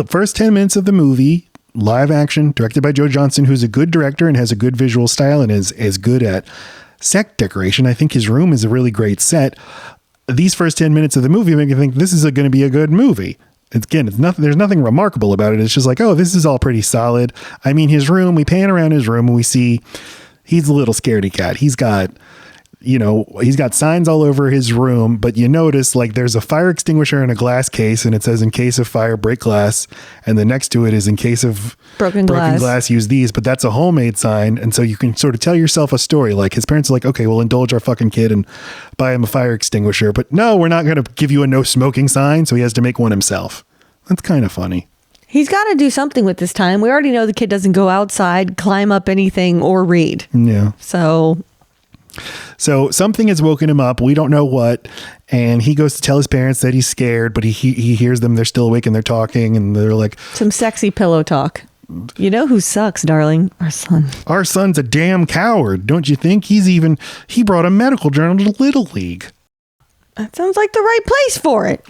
first 10 minutes of the movie, live action, directed by Joe Johnston, who's a good director and has a good visual style and is good at set decoration. I think his room is a really great set. These first 10 minutes of the movie make you think this is going to be a good movie. It's nothing. There's nothing remarkable about it. It's just like, oh, this is all pretty solid. I mean, his room. We pan around his room and we see he's a little scaredy cat. He's got signs all over his room, but you notice like there's a fire extinguisher in a glass case, and it says, "In case of fire, break glass." And the next to it is, "In case of broken glass, use these." But that's a homemade sign, and so you can sort of tell yourself a story. Like his parents are like, "Okay, we'll indulge our fucking kid and buy him a fire extinguisher," but no, we're not going to give you a no smoking sign, so he has to make one himself. That's kind of funny. He's got to do something with this time. We already know the kid doesn't go outside, climb up anything, or read. Yeah. So something has woken him up. We don't know what. And he goes to tell his parents that he's scared, but he hears them. They're still awake and they're talking, and they're like... Some sexy pillow talk. You know who sucks, darling? Our son. Our son's a damn coward, don't you think? He brought a medical journal to Little League. That sounds like the right place for it.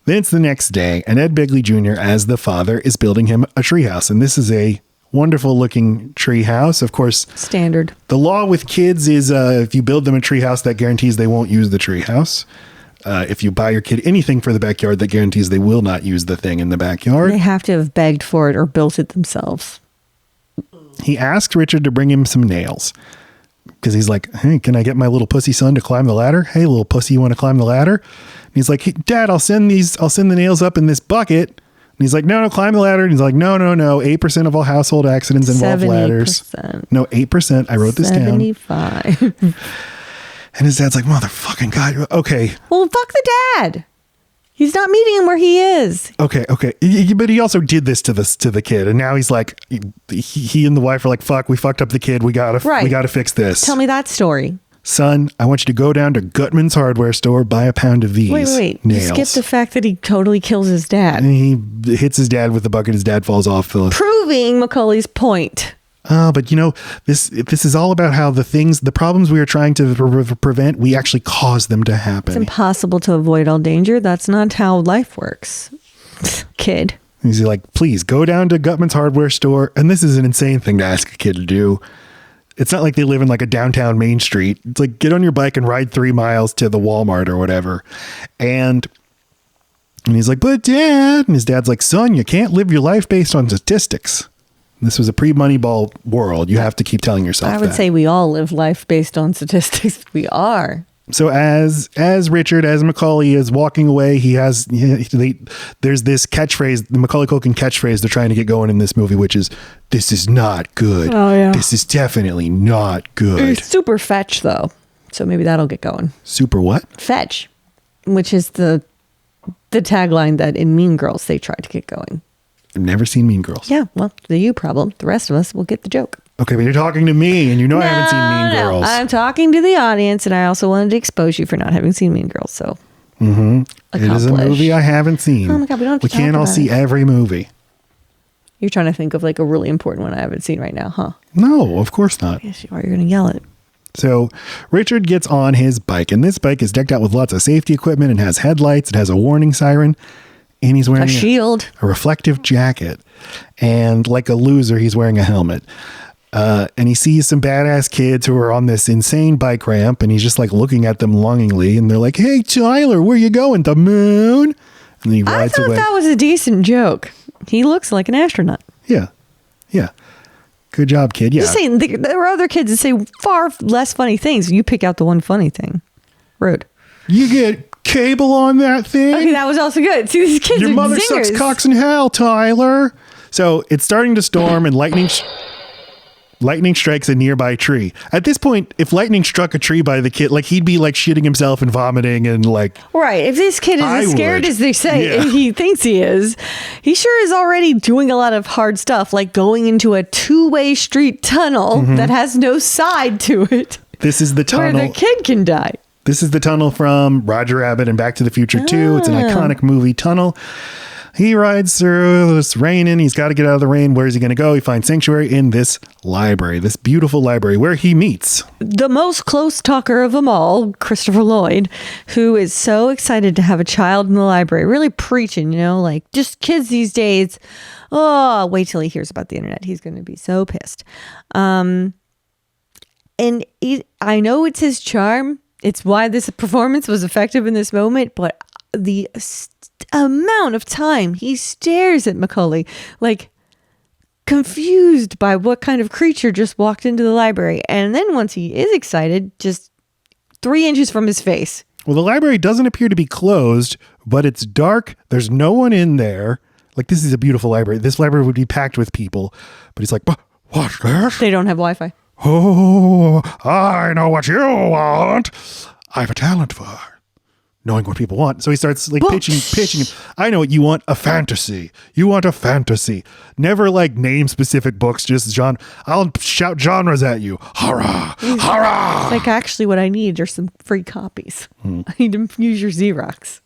Then it's the next day, and Ed Begley Jr., as the father, is building him a treehouse. And this is a wonderful looking treehouse. Of course, standard. The law with kids is if you build them a treehouse, that guarantees they won't use the treehouse. If you buy your kid anything for the backyard, that guarantees they will not use the thing in the backyard. They have to have begged for it or built it themselves. He asks Richard to bring him some nails because he's like, hey, can I get my little pussy son to climb the ladder? Hey, little pussy, you want to climb the ladder? And he's like, hey, Dad, I'll send the nails up in this bucket. And he's like, no, climb the ladder. And he's like, no. 8% of all household accidents involve 70%. Ladders. No, 8%. I wrote this down. 75. And his dad's like, motherfucking God. Okay. Well, fuck the dad. He's not meeting him where he is. Okay. But he also did this to the kid. And now he's like, he and the wife are like, fuck, we fucked up the kid. We gotta fix this. Tell me that story. Son, I want you to go down to Gutman's hardware store, buy a pound of these. Wait. Nails. You skipped the fact that he totally kills his dad. And he hits his dad with the bucket. His dad falls off. Proving Macaulay's point. But this is all about how the problems we are trying to prevent, we actually cause them to happen. It's impossible to avoid all danger. That's not how life works, kid. He's like, please go down to Gutman's hardware store. And this is an insane thing to ask a kid to do. It's not like they live in like a downtown Main Street. It's like, get on your bike and ride 3 miles to the Walmart or whatever. And he's like, but Dad, and his dad's like, son, you can't live your life based on statistics. This was a pre-Moneyball world. You have to keep telling yourself that. I would say we all live life based on statistics. We are. So as Macaulay is walking away, there's this catchphrase, the Macaulay Culkin catchphrase they're trying to get going in this movie, which is, this is not good. Oh, yeah. This is definitely not good. It's super fetch, though. So maybe that'll get going. Super what? Fetch, which is the tagline that in Mean Girls they tried to get going. I've never seen Mean Girls. Yeah, well, the you problem. The rest of us will get the joke. Okay, but you're talking to me, and I haven't seen Mean Girls. I'm talking to the audience, and I also wanted to expose you for not having seen Mean Girls. So, it is a movie I haven't seen. Oh my God, we can't all see every movie. You're trying to think of like a really important one I haven't seen right now, huh? No, of course not. Yes, you are. You're going to yell it. So Richard gets on his bike, and this bike is decked out with lots of safety equipment and has headlights. It has a warning siren. And he's wearing a shield, a reflective jacket, and like a loser, he's wearing a helmet. And he sees some badass kids who are on this insane bike ramp, and he's just like looking at them longingly. And they're like, "Hey, Tyler, where you going? The moon?" And he rides away. I thought that was a decent joke. He looks like an astronaut. Yeah. Good job, kid. Yeah. Just saying, there are other kids that say far less funny things. You pick out the one funny thing. Rude. You get cable on that thing. Okay, that was also good. See, these kids Your are mother zingers. sucks cocks in hell, Tyler. So it's starting to storm, and lightning strikes a nearby tree. At this point, if lightning struck a tree by the kid, like he'd be like shitting himself and vomiting and like. Right. If this kid is as scared as they say he thinks he is, he sure is already doing a lot of hard stuff, like going into a 2-way street tunnel that has no side to it. This is the tunnel where the kid can die. This is the tunnel from Roger Rabbit and Back to the Future 2. It's an iconic movie tunnel. He rides through, it's raining. He's got to get out of the rain. Where is he going to go? He finds sanctuary in this library, this beautiful library where he meets the most close talker of them all, Christopher Lloyd, who is so excited to have a child in the library, really preaching, like just kids these days. Oh, wait till he hears about the internet. He's going to be so pissed. And I know it's his charm. It's why this performance was effective in this moment, but the amount of time he stares at Macaulay, like confused by what kind of creature just walked into the library. And then once he is excited, just 3 inches from his face. Well, the library doesn't appear to be closed, but it's dark. There's no one in there. Like, this is a beautiful library. This library would be packed with people. But he's like, what's this? They don't have Wi-Fi. Oh, I know what you want. I have a talent for knowing what people want. So he starts like pitching. I know what you want, a fantasy. You want a fantasy. Never like name specific books, just genre. I'll shout genres at you. Hurrah, hurrah. Like, actually what I need are some free copies. I need to use your Xerox.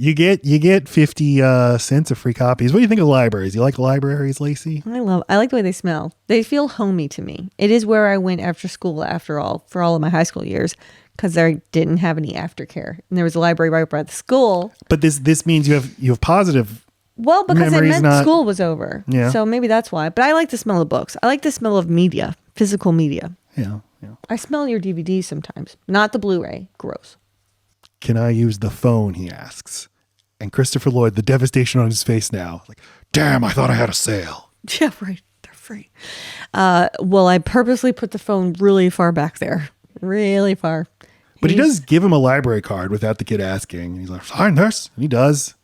You get 50 cents of free copies. What do you think of libraries? You like libraries, Lacey? I like the way they smell. They feel homey to me. It is where I went after school, after all, for all of my high school years, because I didn't have any aftercare, and there was a library right by the school. But this means you have positive. Well, because it meant school was over. Yeah. So maybe that's why. But I like the smell of books. I like the smell of media, physical media. Yeah. I smell your DVDs sometimes, not the Blu-ray. Gross. Can I use the phone? He asks. And Christopher Lloyd, the devastation on his face now, like, damn, I thought I had a sale. Yeah, right. They're free. Well, I purposely put the phone really far back there. Really far. But he does give him a library card without the kid asking. And he's like, sign this. And he does.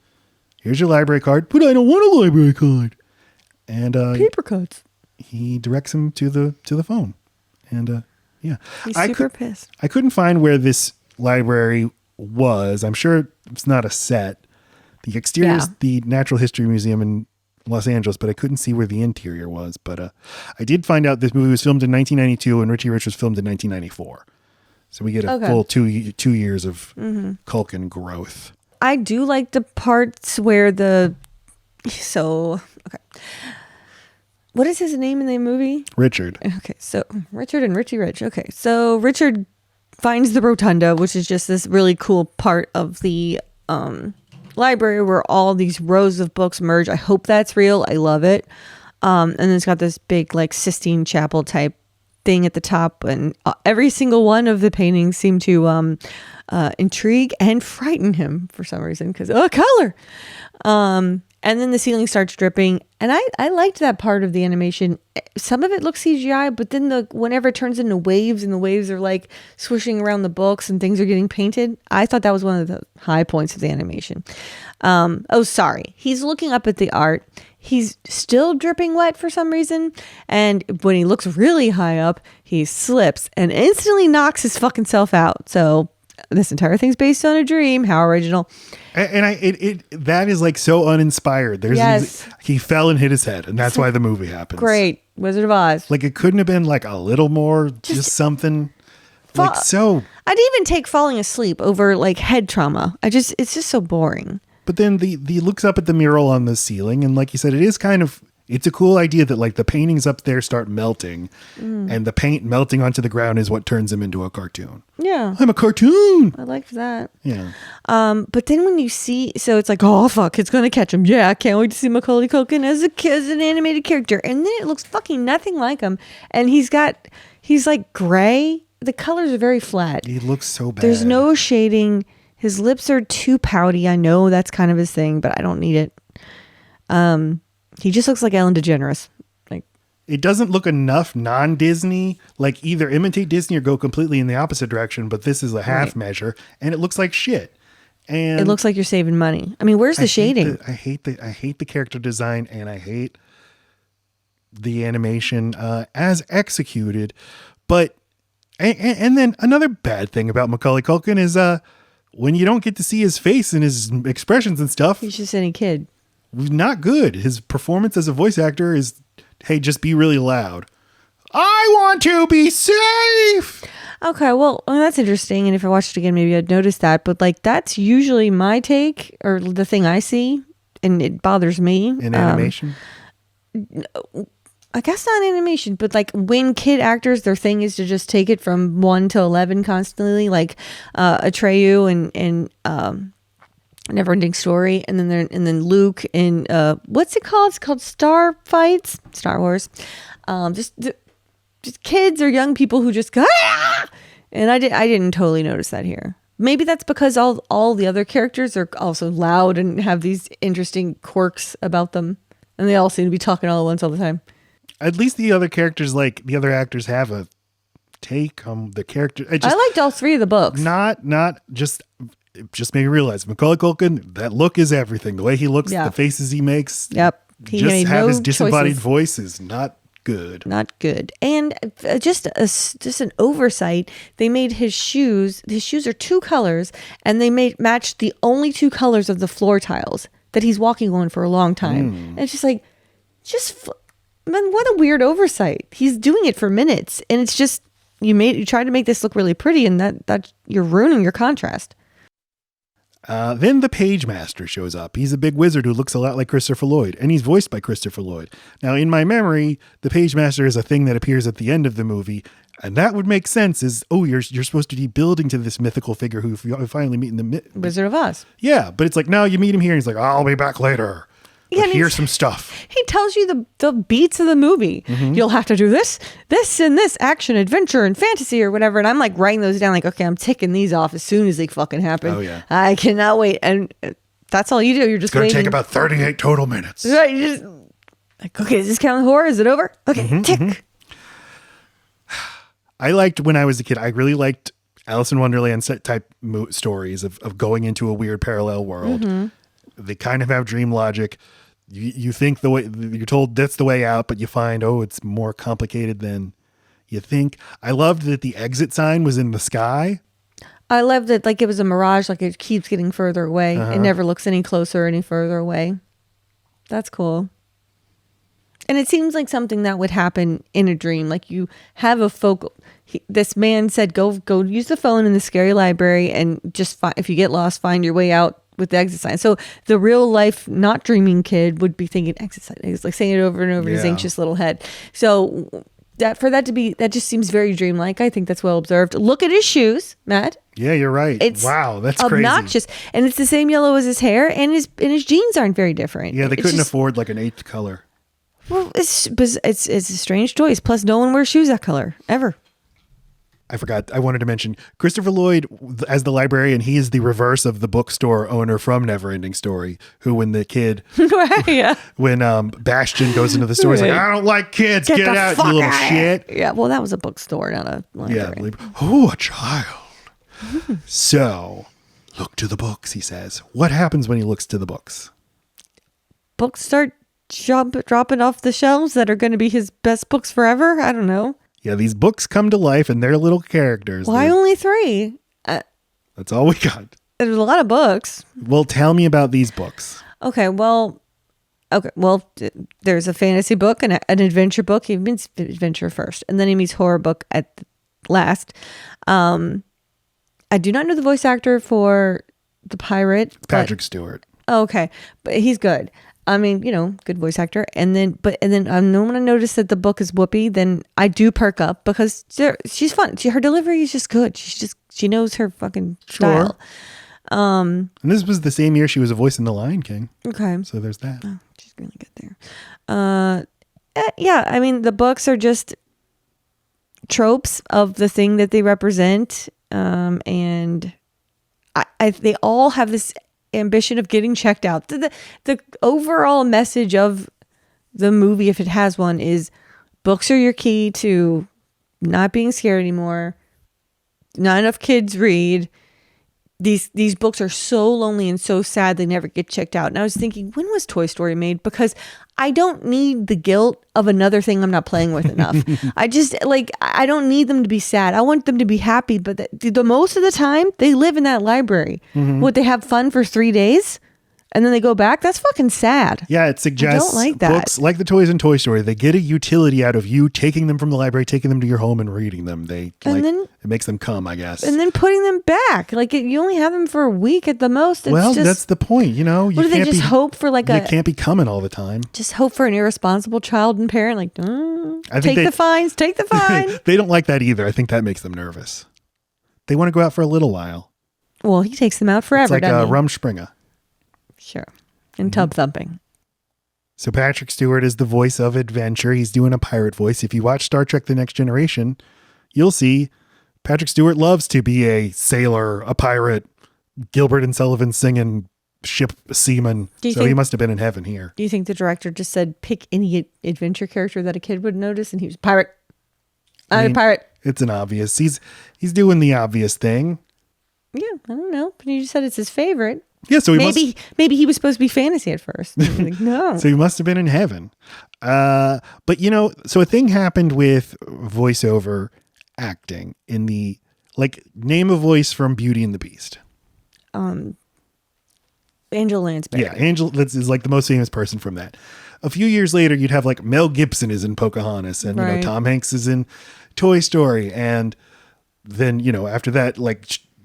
Here's your library card. But I don't want a library card. And paper cuts. He directs him to the phone. And yeah. He's super pissed. I couldn't find where this library was. I'm sure it's not a set. The exterior is the Natural History Museum in Los Angeles, but I couldn't see where the interior was. But I did find out this movie was filmed in 1992 and Richie Rich was filmed in 1994. So we get a full two years of Culkin growth. I do like the parts where what is his name in the movie? Richard. Okay, so Richard and Richie Rich. Okay, so Richard finds the rotunda, which is just this really cool part of the library where all these rows of books merge. I hope that's real. I love it. And then it's got this big like Sistine Chapel type thing at the top, and every single one of the paintings seem to intrigue and frighten him for some reason because color. And then the ceiling starts dripping, and I liked that part of the animation. Some of it looks CGI, but then whenever it turns into waves and the waves are like swishing around the books and things are getting painted, I thought that was one of the high points of the animation. Sorry. He's looking up at the art. He's still dripping wet for some reason, and when he looks really high up, he slips and instantly knocks his fucking self out. So this entire thing's based on a dream. How original. And that is like so uninspired. He fell and hit his head, and that's why the movie happens. Great. Wizard of Oz. Like, it couldn't have been like a little more, just something like so. I'd even take falling asleep over like head trauma. It's just so boring. But then he looks up at the mural on the ceiling, and like you said, it's a cool idea that like the paintings up there start melting, and the paint melting onto the ground is what turns him into a cartoon. Yeah. I'm a cartoon. I liked that. Yeah. But then when you see, so it's like, oh fuck, it's gonna catch him. Yeah, I can't wait to see Macaulay Culkin as an animated character. And then it looks fucking nothing like him. And he's like gray. The colors are very flat. He looks so bad. There's no shading. His lips are too pouty. I know that's kind of his thing, but I don't need it. He just looks like Ellen DeGeneres. Like, it doesn't look enough non-Disney, like either imitate Disney or go completely in the opposite direction, but this is a half measure, and it looks like shit. And it looks like you're saving money. I mean, where's the shading? I hate the character design, and I hate the animation as executed. But and then another bad thing about Macaulay Culkin is when you don't get to see his face and his expressions and stuff. He's just any kid. Not good. His performance as a voice actor is, hey, just be really loud. I want to be safe. Okay, well, that's interesting. And if I watched it again, maybe I'd notice that. But like, that's usually my take or the thing I see, and it bothers me. In animation? I guess not animation, but like when kid actors, their thing is to just take it from 1 to 11 constantly, like Atreyu and Neverending Story, and then Luke in what's it called? It's called Star Wars. Just kids or young people who just go, ah! And I didn't totally notice that here. Maybe that's because all the other characters are also loud and have these interesting quirks about them, and they all seem to be talking all at once all the time. At least the other characters, like the other actors, have a take on the character. I liked all three of the books. Not just made me realize Macaulay Culkin, that look is everything. The way he looks, the faces he makes. Yep. He just have his disembodied voice is not good. Not good. And just an oversight. They made his shoes. His shoes are 2 colors, and they matched the only 2 colors of the floor tiles that he's walking on for a long time. And it's just like, man, what a weird oversight. He's doing it for minutes, and it's just you tried to make this look really pretty, and that you're ruining your contrast. Then the Pagemaster shows up. He's a big wizard who looks a lot like Christopher Lloyd, and he's voiced by Christopher Lloyd. Now, in my memory, the Pagemaster is a thing that appears at the end of the movie, and that would make sense. You're supposed to be building to this mythical figure who you finally meet in the Wizard of Oz. Yeah, but it's like, no, you meet him here, and he's like, I'll be back later. Yeah, here's some stuff. He tells you the beats of the movie. Mm-hmm. You'll have to do this, and this, action, adventure, and fantasy or whatever. And I'm like writing those down like, okay, I'm ticking these off as soon as they fucking happen. Oh, yeah. I cannot wait. And that's all you do. You're just waiting. It's going to take about 38 total minutes. Right. You just like, okay, is this counting horror? Is it over? Okay, tick. Mm-hmm. I liked when I was a kid, I really liked Alice in Wonderland type stories of going into a weird parallel world. Mm-hmm. They kind of have dream logic. You think the way you're told that's the way out, but you find, it's more complicated than you think. I loved that the exit sign was in the sky. I loved it. Like it was a mirage, like it keeps getting further away. It never looks any closer, any further away. That's cool. And it seems like something that would happen in a dream. Like you have a focal. This man said, go use the phone in the scary library and just if you get lost, find your way out with the exit sign. So the real life, not dreaming kid would be thinking exit sign. He's like saying it over and over in his anxious little head. So that just seems very dreamlike. I think that's well observed. Look at his shoes, Matt. Yeah, you're right. Wow, that's obnoxious. Crazy. And it's the same yellow as his hair, and his jeans aren't very different. Yeah, they couldn't afford like an 8th color. Well, it's a strange choice. Plus, no one wears shoes that color ever. I forgot. I wanted to mention Christopher Lloyd as the librarian. He is the reverse of the bookstore owner from Neverending Story, who when the kid, right, yeah. when Bastion goes into the store, he's like, I don't like kids. Get out, you little shit. Yeah, well, that was a bookstore, not a library. Yeah, a child. So, look to the books, he says. What happens when he looks to the books? Books start dropping off the shelves that are going to be his best books forever? I don't know. Yeah, these books come to life and they're little characters. Why only 3? That's all we got. There's a lot of books. Well, tell me about these books. Okay, well, there's a fantasy book and an adventure book. He meets adventure first, and then he meets horror book at last. I do not know the voice actor for the pirate. Patrick Stewart. Okay, but he's good. I mean, good voice actor. And then when I notice that the book is Whoopi, then I do perk up because she's fun. Her delivery is just good. She knows her fucking style. And this was the same year she was a voice in The Lion King. Okay. So there's that. Oh, she's really good there. Yeah, I mean, the books are just tropes of the thing that they represent. And they all have this ambition of getting checked out. The overall message of the movie, if it has one, is books are your key to not being scared anymore. Not enough kids read. These books are so lonely and so sad they never get checked out. And I was thinking, when was Toy Story made? Because I don't need the guilt of another thing I'm not playing with enough. I don't need them to be sad. I want them to be happy. But the most of the time, they live in that library. Mm-hmm. Would they have fun for 3 days? And then they go back? That's fucking sad. Yeah, it suggests I don't like that. Books like the toys in Toy Story, they get a utility out of you taking them from the library, taking them to your home and reading them. It makes them come, I guess. And then putting them back. You only have them for a week at the most. That's the point. You do they just hope for you can't be coming all the time. Just hope for an irresponsible child and parent. Take the fines. They don't like that either. I think that makes them nervous. They want to go out for a little while. Well, he takes them out forever. It's like a Rumspringa. Sure. And tub thumping. So Patrick Stewart is the voice of adventure. He's doing a pirate voice. If you watch Star Trek The Next Generation, you'll see Patrick Stewart loves to be a sailor, a pirate, Gilbert and Sullivan singing ship seaman. So he must have been in heaven here. Do you think the director just said, pick any adventure character that a kid would notice? And he was pirate. I'm a pirate. It's an obvious. He's doing the obvious thing. Yeah, I don't know. But you just said it's his favorite. Yeah, so maybe he was supposed to be fantasy at first. No. So he must have been in heaven. But so a thing happened with voiceover acting in the name a voice from Beauty and the Beast. Angela Lansbury. Yeah, Angela is the most famous person from that. A few years later, you'd have Mel Gibson is in Pocahontas, and Tom Hanks is in Toy Story, and then after that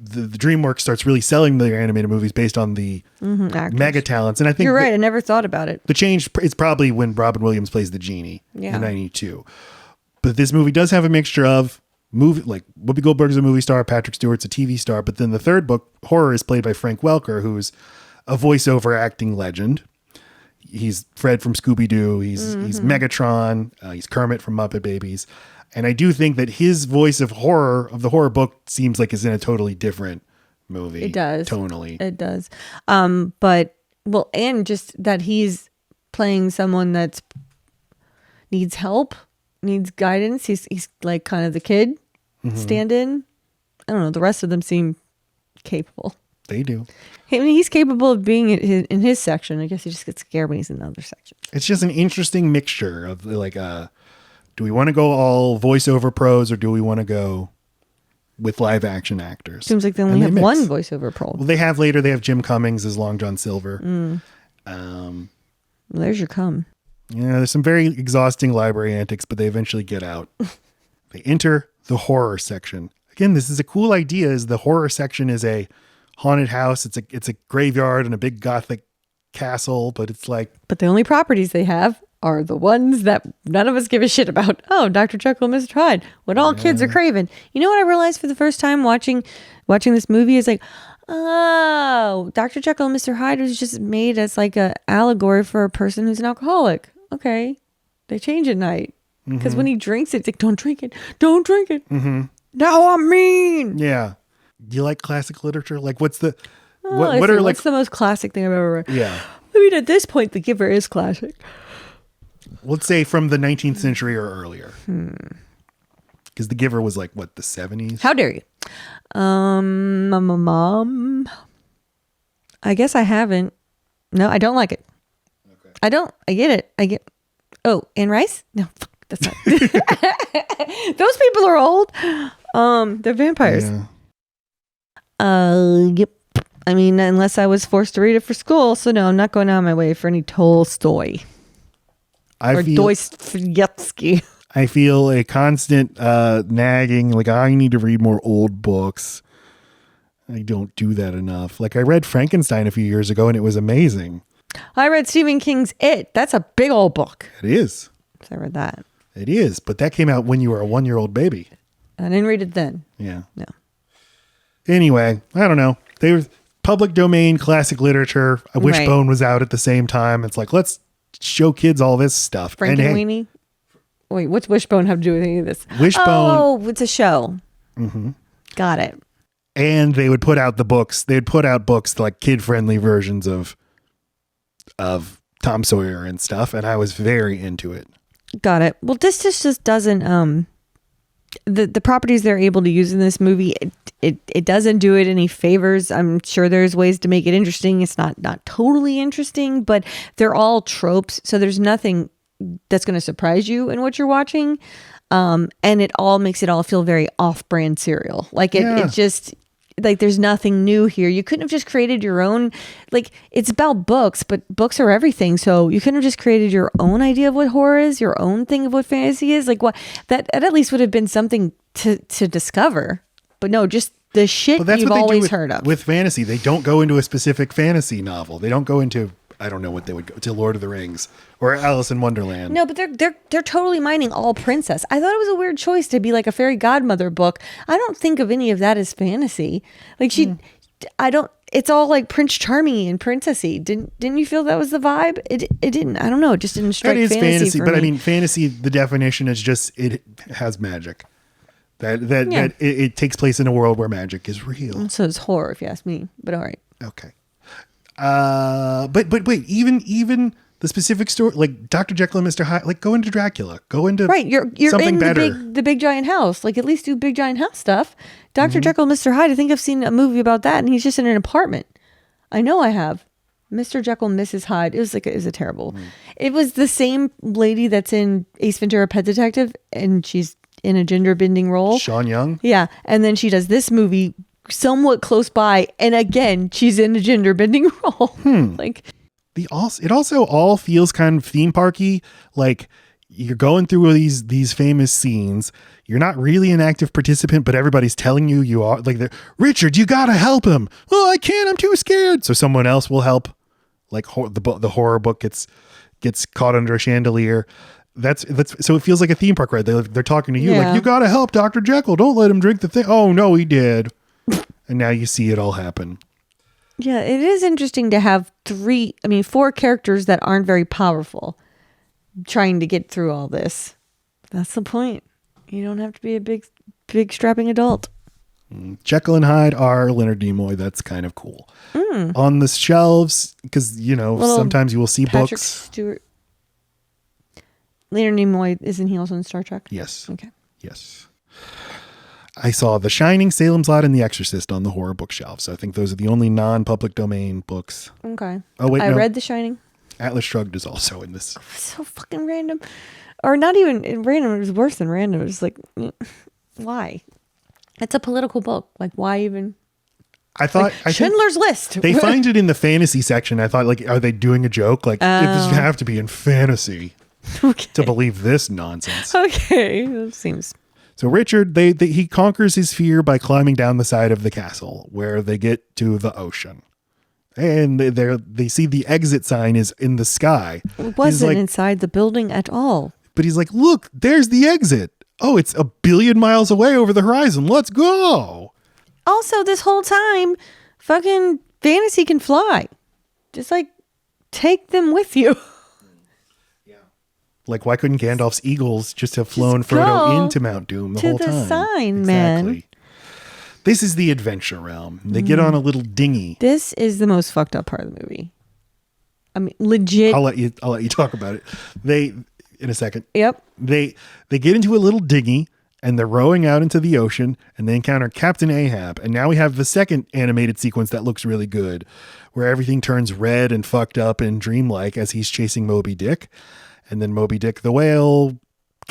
the DreamWorks starts really selling their animated movies based on the mega talents. And I think you're right. I never thought about it. The change is probably when Robin Williams plays the genie in 92. But this movie does have a mixture of like Whoopi Goldberg's a movie star, Patrick Stewart's a TV star. But then the third book, Horror, is played by Frank Welker, who's a voiceover acting legend. He's Fred from Scooby-Doo. He's Megatron. He's Kermit from Muppet Babies. And I do think that his voice of the horror book seems like it's in a totally different movie. It does. Tonally. It does. But, well, and just that he's playing someone that's needs help, needs guidance. He's like kind of the kid stand-in. I don't know. The rest of them seem capable. They do. I mean, he's capable of being in his section. I guess he just gets scared when he's in the other section. It's just an interesting mixture of like, do we want to go all voiceover pros or do we want to go with live action actors? Seems like they only have one voiceover pro. Well, they have Jim Cummings as Long John Silver. Well, there's your cum. Yeah, there's some very exhausting library antics, but they eventually get out. They enter the horror section. Again, this is a cool idea. Is the horror section is a haunted house. It's a graveyard and a big gothic castle, but it's like... But the only properties they have are the ones that none of us give a shit about. Oh, Dr. Jekyll and Mr. Hyde. What all kids are craving. You know what I realized for the first time watching this movie is like, oh, Dr. Jekyll and Mr. Hyde was just made as like a allegory for a person who's an alcoholic. Okay. They change at night. Because when he drinks it, it's like, don't drink it. Don't drink it. Now I'm mean. Yeah. Do you like classic literature? Like what's the... what's the most classic thing I've ever read? Yeah. I mean, at this point, The Giver is classic. Let's say from the 19th century or earlier. Because The Giver was like, what, the 70s? How dare you? Mom. I guess I haven't. No, I don't like it. Okay. I don't. I get it. Oh, Anne Rice? No, fuck, that's not. Those people are old. They're vampires. Yeah. Yep. I mean, unless I was forced to read it for school. So no, I'm not going out of my way for any Tolstoy. Dostoevsky. I feel a constant nagging, like I need to read more old books. I don't do that enough. Like I read Frankenstein a few years ago and it was amazing. I read Stephen King's It. That's a big old book. It is. So I read that. It is, but that came out when you were a 1-year-old baby. I didn't read it then. Yeah. No. Anyway, I don't know. They were public domain classic literature. Wishbone was out at the same time. It's like, let's show kids all this stuff. Frankenweenie? Wait, what's Wishbone have to do with any of this? Wishbone. Oh, it's a show. Got it. And they would put out the books. They'd put out books like kid-friendly versions of Tom Sawyer and stuff. And I was very into it. Got it. Well, this just doesn't, the properties they're able to use in this movie, it doesn't do it any favors. I'm sure there's ways to make it interesting. It's not totally interesting, but they're all tropes. So there's nothing that's going to surprise you in what you're watching. And it all makes it all feel very off-brand serial. Like it just, like there's nothing new here. You couldn't have just created your own, like it's about books, but books are everything. So you couldn't have just created your own idea of what horror is, your own thing of what fantasy is. Like what that at least would have been something to discover. But no, just the shit you've always heard of. With fantasy, they don't go into a specific fantasy novel. They don't go into, I don't know what they would go to, Lord of the Rings or Alice in Wonderland. No, but they're totally mining all princess. I thought it was a weird choice to be like a fairy godmother book. I don't think of any of that as fantasy. Like it's all like Prince Charming and princessy. Didn't you feel that was the vibe? It didn't. I don't know. It just didn't strike fantasy for but me. I mean, fantasy, the definition is just, it has magic. That it takes place in a world where magic is real. So it's horror, if you ask me. But all right. Okay. But wait, even the specific story, like Dr. Jekyll and Mr. Hyde, like go into Dracula, go into You're something in better. the big giant house. Like at least do big giant house stuff. Dr. Jekyll and Mr. Hyde. I think I've seen a movie about that, and he's just in an apartment. I know I have. Mr. Jekyll and Mrs. Hyde. It was a terrible. It was the same lady that's in Ace Ventura: Pet Detective, and she's in a gender bending role. Sean Young. Yeah, and then she does this movie somewhat close by, and again she's in a gender bending role. Like it also all feels kind of theme parky. Like you're going through these famous scenes. You're not really an active participant, but everybody's telling you are. Like, Richard, you gotta help him. Oh, I can't. I'm too scared. So someone else will help. Like the horror book gets caught under a chandelier. That's so it feels like a theme park ride. They're talking to you like, you gotta help Dr. Jekyll. Don't let him drink the thing. Oh no, he did. And now you see it all happen. Yeah, it is interesting to have 4 characters that aren't very powerful trying to get through all this. That's the point. You don't have to be a big strapping adult. Jekyll and Hyde are Leonard Nimoy. That's kind of cool. On the shelves, because, sometimes you will see Patrick books. Stewart. Leonard Nimoy, isn't he also in Star Trek? Yes. Okay. Yes. I saw The Shining, Salem's Lot, and The Exorcist on the horror bookshelf. So I think those are the only non-public domain books. Okay. Oh, wait, I read The Shining. Atlas Shrugged is also in this. So fucking random. Or not even random. It was worse than random. It was like, why? It's a political book. Like, why even? I thought Schindler's List. They find it in the fantasy section. I thought, like, are they doing a joke? Like, it does have to be in fantasy to believe this nonsense. Okay, that seems. So Richard, he conquers his fear by climbing down the side of the castle, where they get to the ocean, and they see the exit sign is in the sky. It wasn't inside the building at all. But he's like, look, there's the exit. Oh, it's 1 billion miles away over the horizon. Let's go. Also, this whole time, fucking fantasy can fly. Just like take them with you. Yeah. Like, why couldn't Gandalf's eagles just have flown Frodo into Mount Doom the whole time? To the sign, exactly. man. This is the adventure realm. They get on a little dinghy. This is the most fucked up part of the movie. I mean, legit. I'll let you talk about it. In a second. Yep. They get into a little dinghy and they're rowing out into the ocean and they encounter Captain Ahab. And now we have the second animated sequence that looks really good, where everything turns red and fucked up and dreamlike as he's chasing Moby Dick. And then Moby Dick the whale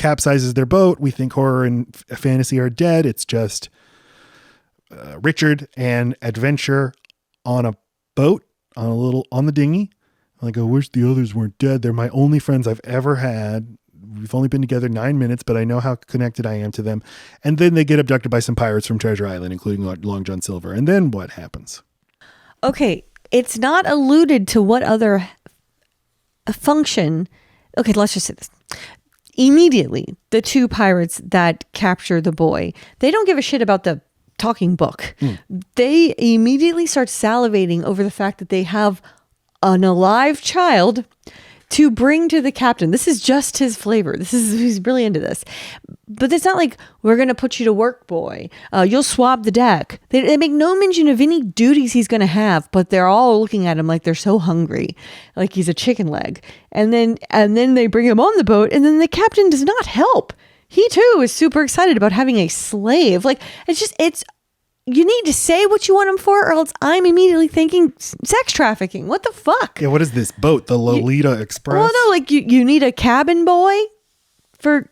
capsizes their boat. We think horror and fantasy are dead. It's just Richard and adventure on a boat on the dinghy. Like, I wish the others weren't dead. They're my only friends I've ever had. We've only been together 9 minutes, but I know how connected I am to them. And then they get abducted by some pirates from Treasure Island, including Long John Silver. And then what happens? Okay, it's not alluded to what other function. Okay, let's just say this. Immediately, the 2 pirates that capture the boy, they don't give a shit about the talking book. They immediately start salivating over the fact that they have an alive child to bring to the captain. This is just his flavor. He's really into this. But it's not like, we're going to put you to work, boy. You'll swab the deck. They make no mention of any duties he's going to have, but they're all looking at him like they're so hungry, like he's a chicken leg. And then they bring him on the boat, and then the captain does not help. He too is super excited about having a slave. Like, you need to say what you want him for, or else I'm immediately thinking sex trafficking. What the fuck? Yeah, what is this boat? The Lolita Express? Well, no, like you need a cabin boy for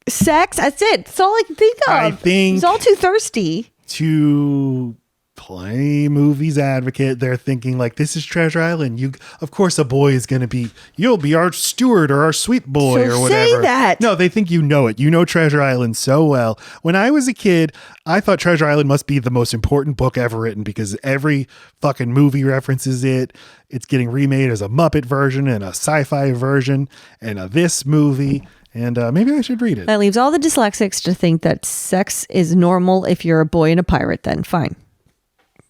sex. That's it. That's all I can think of. I think he's all too thirsty. To play movie's advocate, they're thinking like, this is Treasure Island. Of course a boy is going to be, you'll be our steward or our sweet boy or whatever. Say that. No, they think you know it. You know Treasure Island so well. When I was a kid, I thought Treasure Island must be the most important book ever written because every fucking movie references it. It's getting remade as a Muppet version and a sci-fi version and this movie. And maybe I should read it. That leaves all the dyslexics to think that sex is normal if you're a boy and a pirate. Then fine.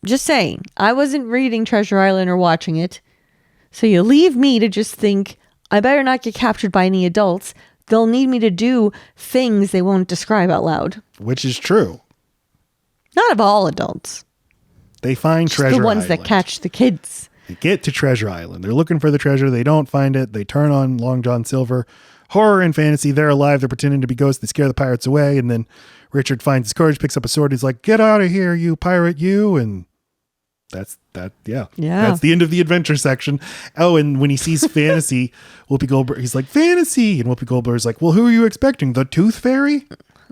Just saying, I wasn't reading Treasure Island or watching it. So you leave me to just think, I better not get captured by any adults. They'll need me to do things they won't describe out loud. Which is true. Not of all adults. They find Just Treasure Island. the ones that catch the kids. They get to Treasure Island. They're looking for the treasure. They don't find it. They turn on Long John Silver. Horror and fantasy. They're alive. They're pretending to be ghosts. They scare the pirates away. And then Richard finds his courage, picks up a sword. He's like, get out of here, you pirate, you. And that's that. Yeah. That's the end of the adventure section. Oh, and when he sees fantasy, Whoopi Goldberg, he's like, fantasy. And Whoopi Goldberg's like, well, who are you expecting? The Tooth Fairy?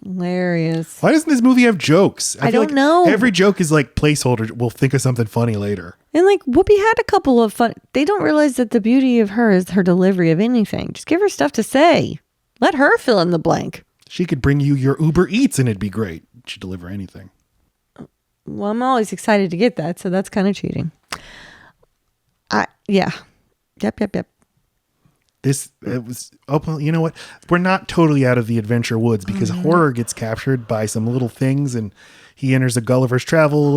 Hilarious. Why doesn't this movie have jokes? I feel don't know. Every joke is like placeholder. We'll think of something funny later. And like Whoopi had a couple of fun. They don't realize that the beauty of her is her delivery of anything. Just give her stuff to say. Let her fill in the blank. She could bring you your Uber Eats and it'd be great. She'd deliver anything. Well, I'm always excited to get that, so that's kind of cheating. Yeah. Yep. It was, well, you know what? We're not totally out of the adventure woods because horror gets captured by some little things and he enters a Gulliver's Travels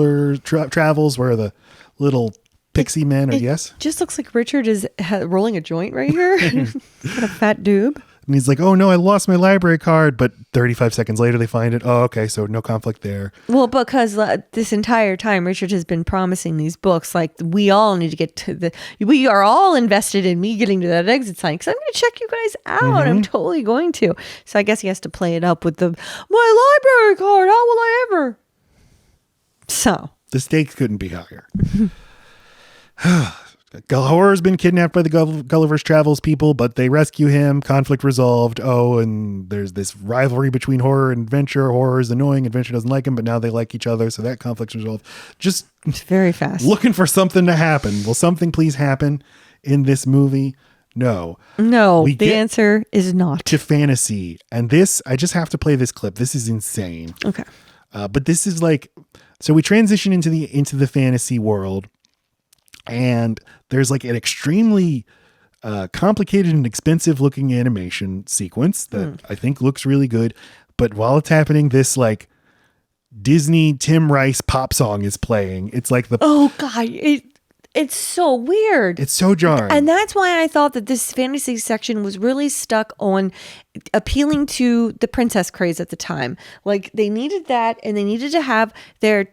where the little pixie men are, yes? Just looks like Richard is rolling a joint right here. He's got a fat doob. And he's like, oh no, I lost my library card. But 35 seconds later, they find it. Oh, okay. So no conflict there. Well, because this entire time, Richard has been promising these books. Like, we all need to get to we are all invested in me getting to that exit sign because I'm going to check you guys out. I'm totally going to. So I guess he has to play it up with my library card. How will I ever? So. The stakes couldn't be higher. Horror's been kidnapped by the Gulliver's Travels people, but they rescue him. Conflict resolved. Oh, and there's this rivalry between horror and adventure. Horror is annoying. Adventure doesn't like him, but now they like each other. So that conflict's resolved. Just it's very fast. Looking for something to happen. Will something please happen in this movie? No. The answer is not. To fantasy. And this, I just have to play this clip. This is insane. Okay. But this is like, so we transition into the fantasy world. And there's like an extremely complicated and expensive looking animation sequence that I think looks really good. But while it's happening, this like Disney Tim Rice pop song is playing. It's like oh God, it's so weird. It's so jarring. And that's why I thought that this fantasy section was really stuck on appealing to the princess craze at the time. Like they needed that, and they needed to have their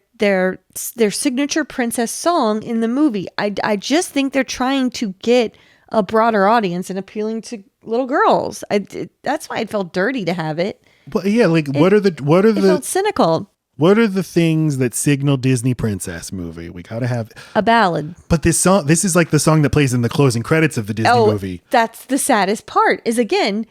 signature princess song in the movie. I just think they're trying to get a broader audience and appealing to little girls. That's why it felt dirty to have it. But yeah, like what are the it felt cynical. What are the things that signal Disney princess movie? We gotta have a ballad. But this is like the song that plays in the closing credits of the Disney movie. That's the saddest part. Is again,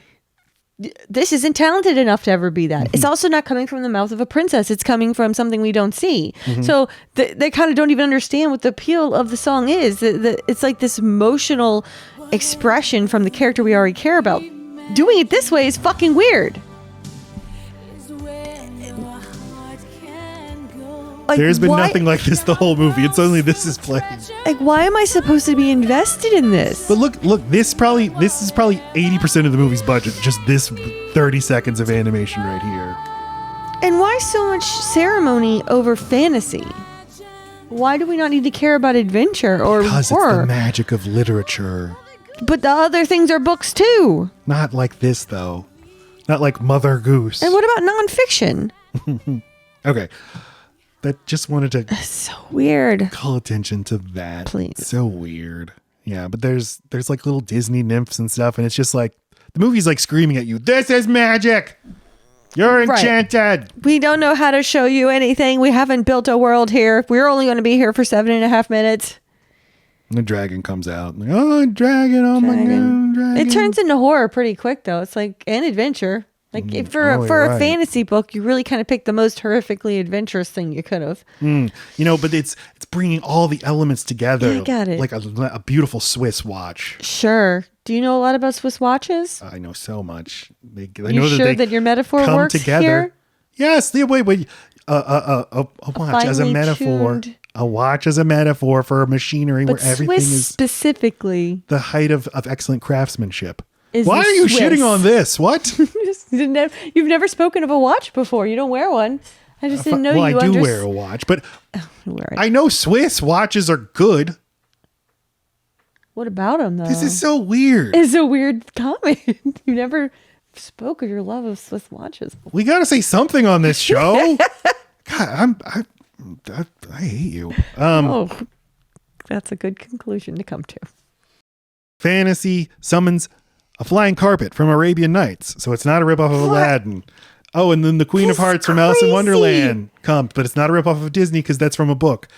this isn't talented enough to ever be that. It's also not coming from the mouth of a princess. It's coming from something we don't see. So they kind of don't even understand what the appeal of the song is. It's like this emotional expression from the character we already care about. Doing it this way is fucking weird. Like, there's been nothing like this the whole movie. It's only this is playing. Like, why am I supposed to be invested in this? But look, this is probably 80% of the movie's budget. Just this 30 seconds of animation right here. And why so much ceremony over fantasy? Why do we not need to care about adventure or because horror? It's the magic of literature. But the other things are books too. Not like this though. Not like Mother Goose. And what about nonfiction? Okay. That just wanted to so weird. Call attention to that. Please. So weird. Yeah, but there's like little Disney nymphs and stuff, and it's just like the movie's like screaming at you, "This is magic! You're enchanted!" Right. We don't know how to show you anything. We haven't built a world here. We're only going to be here for 7.5 minutes. And the dragon comes out. Like, oh, dragon! Oh my god, dragon! It turns into horror pretty quick though. It's like an adventure. Like for a fantasy book, you really kind of picked the most horrifically adventurous thing you could have. But it's bringing all the elements together. Yeah, I got it. Like a beautiful Swiss watch. Sure. Do you know a lot about Swiss watches? I know so much. I you know sure that your metaphor works together? Here? Yes. Wait. A watch as a metaphor. A watch as a metaphor for machinery where everything Swiss is specifically the height of excellent craftsmanship. Why are you shitting on this? What? You've never spoken of a watch before. You don't wear one. I just didn't know you I do wear a watch, but I know Swiss watches are good. What about them, though? This is so weird. It's a weird comment. You never spoke of your love of Swiss watches before. We got to say something on this show. God, I hate you. That's a good conclusion to come to. Fantasy summons a flying carpet from Arabian Nights, so it's not a ripoff of Aladdin. Oh, and then the Queen of Hearts from Alice in Wonderland comes, but it's not a ripoff of Disney because that's from a book.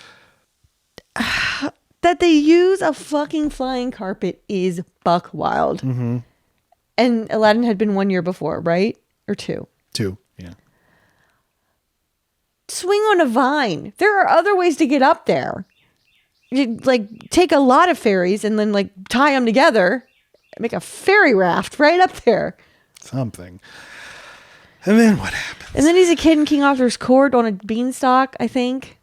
That they use a fucking flying carpet is buck wild. And Aladdin had been 1 year before, right? Or 2? 2, yeah. swing on a vine. There are other ways to get up there. You like take a lot of fairies and then like tie them together and make a fairy raft right up there. Something. And then what happens? And then he's a kid in King Arthur's court on a beanstalk, I think.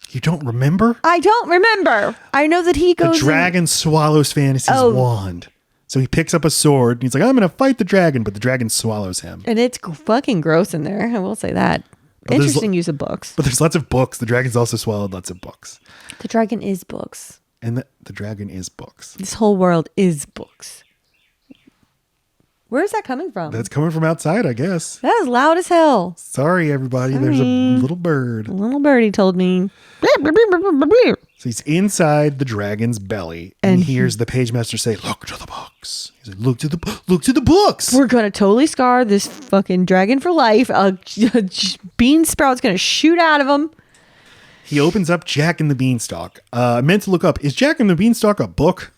You don't remember? I don't remember. I know that he goes. The dragon swallows Fantasy's wand. So he picks up a sword and he's like, I'm going to fight the dragon, but the dragon swallows him. And it's fucking gross in there. I will say that. But interesting use of books. But there's lots of books. The dragon's also swallowed lots of books. The dragon is books. And the dragon is books. This whole world is books. Where is that coming from? That's coming from outside, I guess. That is loud as hell. Sorry, everybody. Sorry. There's a little bird. A little birdie told me. So he's inside the dragon's belly and he hears the pagemaster say, look to the books. He's like, look to the books. We're going to totally scar this fucking dragon for life. A bean sprout's going to shoot out of him. He opens up Jack and the Beanstalk. I meant to look up, is Jack and the Beanstalk a book?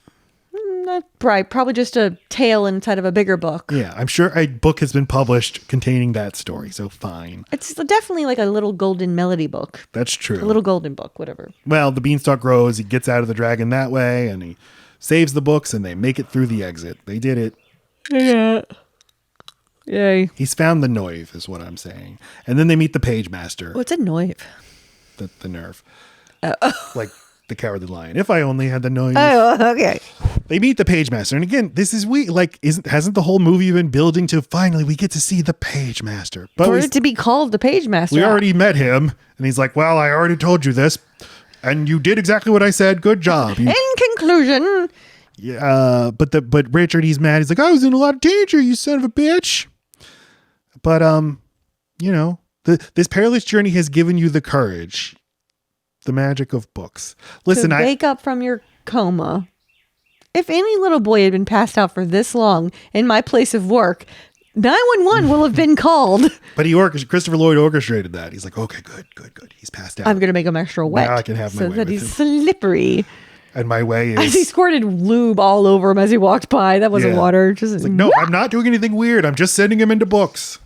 Right, probably just a tale inside of a bigger book. Yeah, I'm sure a book has been published containing that story, so fine. It's definitely like a little golden melody book. That's true. A little golden book, whatever. Well, the beanstalk grows, he gets out of the dragon that way, and he saves the books, and they make it through the exit. They did it. Yeah. Yay. He's found the Noive, is what I'm saying. And then they meet the Pagemaster. What's a Noive? The nerve. Like the Cowardly Lion. If I only had the Noive. Oh, okay. They meet the Pagemaster, and again, this is hasn't the whole movie been building to finally we get to see the Pagemaster? But for it to be called the Pagemaster. We already met him, and he's like, "Well, I already told you this, and you did exactly what I said. Good job." In conclusion, yeah, but Richard, he's mad. He's like, "I was in a lot of danger, you son of a bitch." But you know, this perilous journey has given you the courage. The magic of books. Listen, to wake up from your coma. If any little boy had been passed out for this long in my place of work, 911 will have been called. But Christopher Lloyd orchestrated that. He's like, okay, good. He's passed out. I'm going to make him extra wet. Now I can have my way so that with he's him. slippery. And my way is... As he squirted lube all over him as he walked by. That wasn't water. Just it's like, no, I'm not doing anything weird. I'm just sending him into books.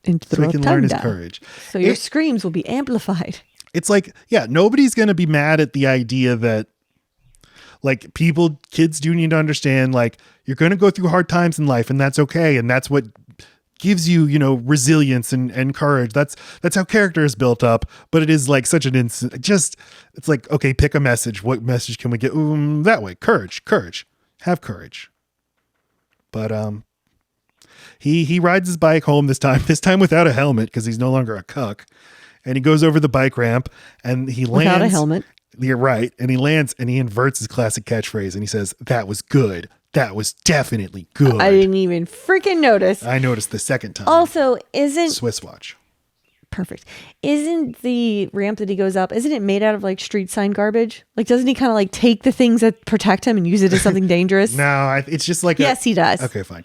Into the so he can learn his courage. So your screams will be amplified. It's like, yeah, nobody's going to be mad at the idea that like kids do need to understand, like you're going to go through hard times in life and that's okay. And that's what gives you, resilience and courage. That's how character is built up. But it is like such an instant, it's like, okay, pick a message. What message can we get? That way. Courage, have courage. But, he rides his bike home this time without a helmet because he's no longer a cuck. And he goes over the bike ramp and he lands. Without a helmet. You're right. And he lands and he inverts his classic catchphrase and he says, that was good. That was definitely good. I didn't even freaking notice. I noticed the second time. Also, Swiss watch. Perfect. Isn't the ramp that he goes up, isn't it made out of like street sign garbage? Like, doesn't he kind of like take the things that protect him and use it as something dangerous? No, it's just like... Yes, he does. Okay, fine.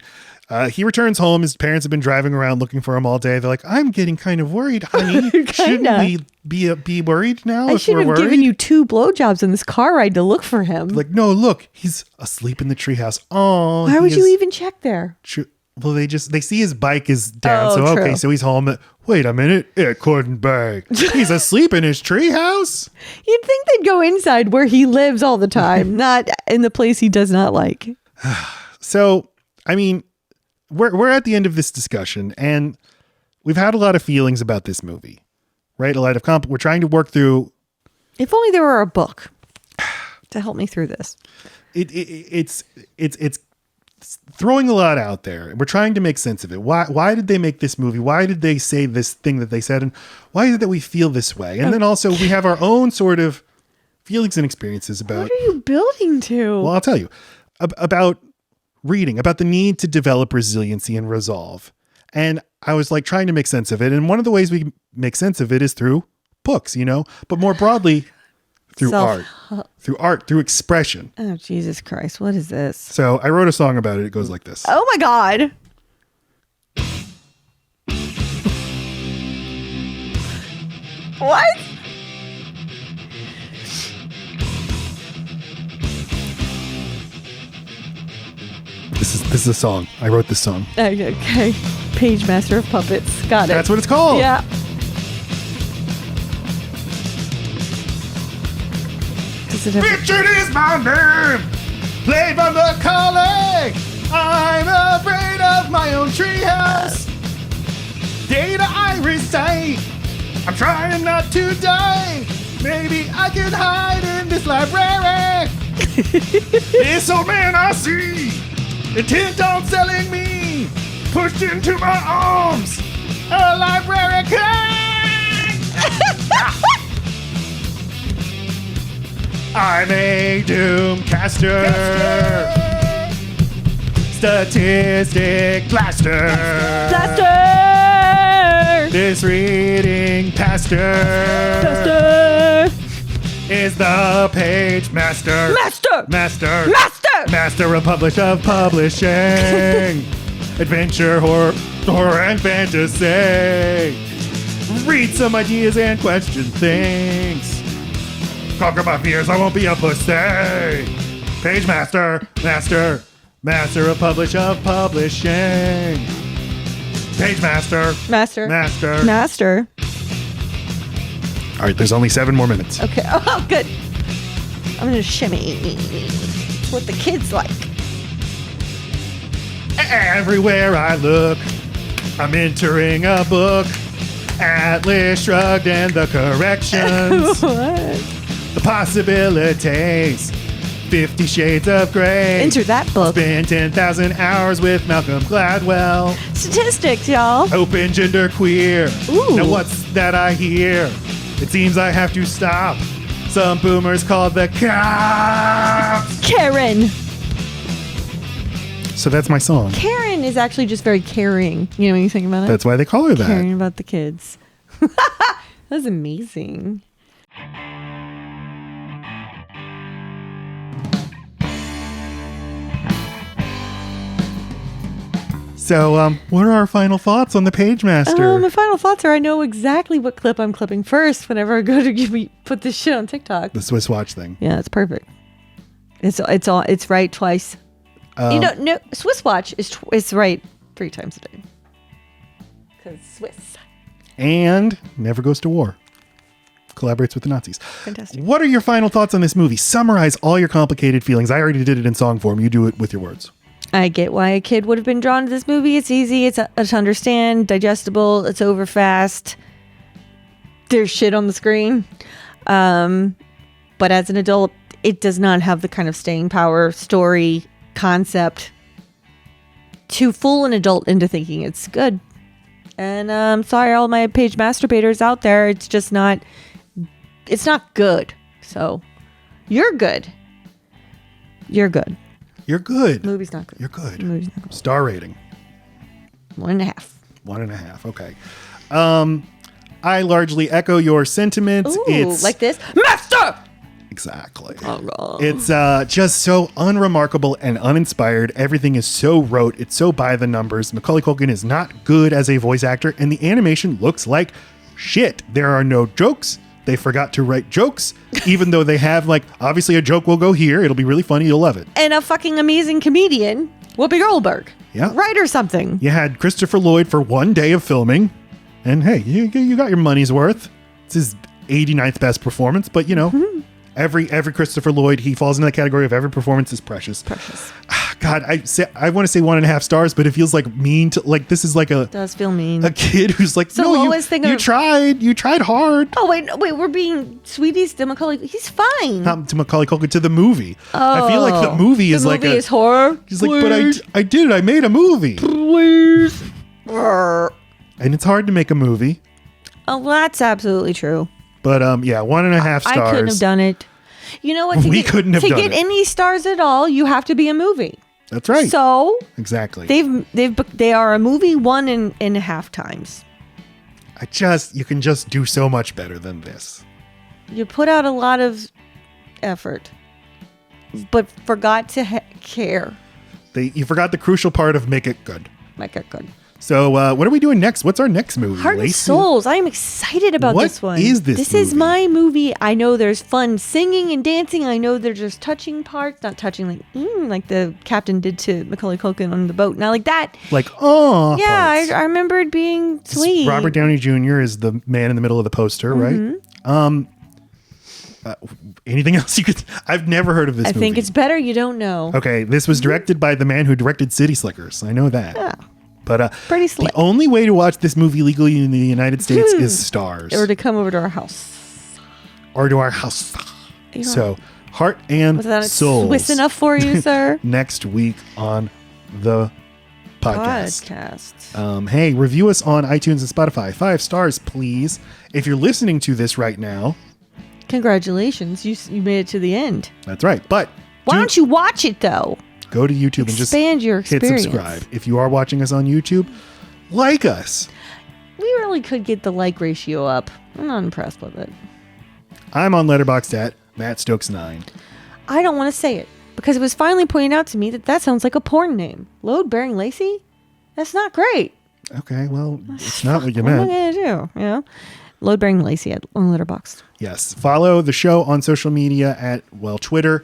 He returns home. His parents have been driving around looking for him all day. They're like, I'm getting kind of worried, honey. Shouldn't we be worried now? I should have given you 2 blowjobs in this car ride to look for him. Like, no, look, he's asleep in the treehouse. Oh, why would you even check there? Well, they see his bike is down. Okay, so he's home. Wait a minute. It couldn't be. He's asleep in his treehouse. You'd think they'd go inside where he lives all the time, not in the place he does not like. So, I mean, we're at the end of this discussion and we've had a lot of feelings about this movie, right? A lot of we're trying to work through. If only there were a book to help me through this. It's throwing a lot out there. We're trying to make sense of it. Why did they make this movie? Why did they say this thing that they said? And why is it that we feel this way? And then also we have our own sort of feelings and experiences about. What are you building to? Well, I'll tell you about reading, about the need to develop resiliency and resolve. And I was like trying to make sense of it. And one of the ways we make sense of it is through books, but more broadly through art, through expression. Oh, Jesus Christ. What is this? So I wrote a song about it. It goes like this. Oh my God. What? This is a song. I wrote this song. Okay. Pagemaster of Puppets. Got it. That's what it's called. Yeah. Does it have Richard is my name. Played by Macaulay. I'm afraid of my own treehouse. Data I recite. I'm trying not to die. Maybe I can hide in this library. This old man I see, intent on selling me, pushed into my arms, a library cat. I'm a doomcaster, statistic blaster. This reading pastor is the Pagemaster. Master of publishing. Adventure, horror, and fantasy. Read some ideas and question things. Conquer my fears, I won't be a pussy. Pagemaster, master of publishing. Pagemaster. Master. All right, there's only 7 more minutes. Okay. Oh, good. I'm gonna shimmy. It's what the kids like. Everywhere I look, I'm entering a book. Atlas Shrugged and the corrections. What? The possibilities. 50 Shades of Grey. Enter that book. Spend 10,000 hours with Malcolm Gladwell. Statistics, y'all. Open gender queer. Ooh. Now what's that I hear? It seems I have to stop. Some boomers call the cops. Karen. So that's my song. Karen is actually just very caring. You know when you think about it? That's why they call her that. Caring about the kids. That's amazing. So, what are our final thoughts on the Pagemaster? My final thoughts are I know exactly what clip I'm clipping first whenever I go to put this shit on TikTok. The Swiss watch thing. Yeah, it's perfect. It's right twice. No, Swiss watch is right 3 times a day. Because Swiss. And never goes to war. Collaborates with the Nazis. Fantastic. What are your final thoughts on this movie? Summarize all your complicated feelings. I already did it in song form. You do it with your words. I get why a kid would have been drawn to this movie. It's easy. It's to understand, digestible. It's over fast. There's shit on the screen. But as an adult, it does not have the kind of staying power, story, concept to fool an adult into thinking it's good. And I'm sorry, all my page masturbators out there. It's just not. It's not good. So you're good. You're good. You're good. Movie's not good. You're good. Movie's not good. Star rating. 1.5. 1.5. Okay. I largely echo your sentiments. Ooh, It's like this. Master! Exactly. Oh, God. It's just so unremarkable and uninspired. Everything is so rote. It's so by the numbers. Macaulay Culkin is not good as a voice actor, and the animation looks like shit. There are no jokes. They forgot to write jokes, even though they have, like, obviously a joke will go here. It'll be really funny. You'll love it. And a fucking amazing comedian, Whoopi Goldberg. Yeah. Right or something. You had Christopher Lloyd for 1 day of filming, and hey, you got your money's worth. It's his 89th best performance, but you know, every Christopher Lloyd, he falls into the category of every performance is precious. God, I want to say 1.5 stars, but it feels like mean to, like, this is like It does feel mean. a kid who's like, So no, lowest thing you of- tried hard. Oh, wait, we're being sweeties to Macaulay. He's fine. Not to Macaulay Culkin, to the movie. I feel like the movie is like The movie is horror. He's like, but I did it. I made a movie. Please. And it's hard to make a movie. Oh, well, that's absolutely true. But yeah, 1.5 stars. I couldn't have done it. You know what? We couldn't have done To get it. any stars at all, you have to be a movie. That's right. So Exactly. they are a movie 1.5 times. You can just do so much better than this. You put out a lot of effort, but forgot to care. You forgot the crucial part of make it good. Make it good. So what are we doing next? What's our next movie? Heart and Lacey? Souls. I am excited about What this one. is this This is movie? my movie. I know there's fun singing and dancing. I know there's just touching parts. Not touching like the captain did to Macaulay Culkin on the boat. Not like that. Like, oh. Yeah, I remember it being sweet. Robert Downey Jr. is the man in the middle of the poster, right? Anything else you could? I've never heard of this I movie. think it's better you don't know. Okay, this was directed by the man who directed City Slickers. I know that. Yeah. But Pretty slick. the only way to watch this movie legally in the United States is Stars. Or to come over to our house. Or to our house. Yeah. So, Heart and Was that Souls. Swiss enough for you, sir? Next week on the podcast. Podcast. Hey, review us on iTunes and Spotify. 5 stars, please. If you're listening to this right now. Congratulations. You made it to the end. That's right. But why don't you watch it, though? Go to YouTube and just expand your experience. Hit subscribe. If you are watching us on YouTube, like us. We really could get the like ratio up. I'm not impressed with it. I'm on Letterboxd at Matt Stokes 9. I don't want to say it because it was finally pointed out to me that sounds like a porn name. Load bearing Laci? That's not great. Okay, well, it's not what you What am I meant. going to do? Yeah. Load bearing Laci on Letterboxd. Yes. Follow the show on social media at, Twitter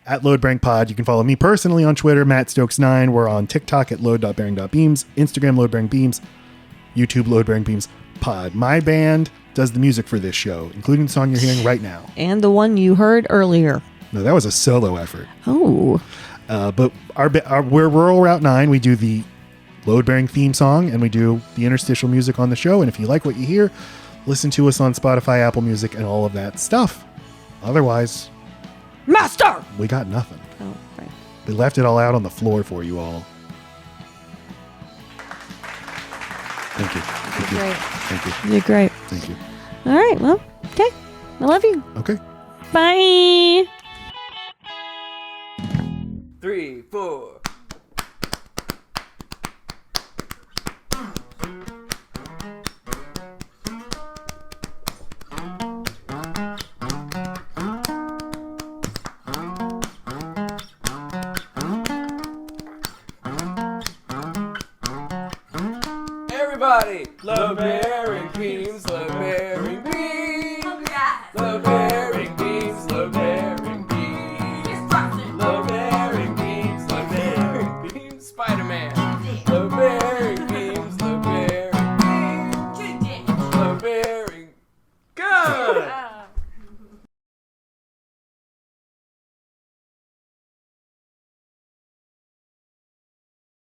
at LoadBearingPod. You can follow me personally on Twitter, Matt Stokes 9. We're on TikTok at load.bearing.beams, Instagram loadbearingbeams, YouTube loadbearingbeams pod. My band does the music for this show, including the song you're hearing right now. And the one you heard earlier. No, that was a solo effort. Oh. But we're Rural Route 9. We do the load bearing theme song and we do the interstitial music on the show. And if you like what you hear, listen to us on Spotify, Apple Music, and all of that stuff. Otherwise, Master! we got nothing. Oh, right. We left it all out on the floor for you all. Thank you. Thank you. Great. Thank you. You're great. Thank you. All right. Well, okay. I love you. Okay. Bye. 3, 4. Everybody, love bearing beams, love bearing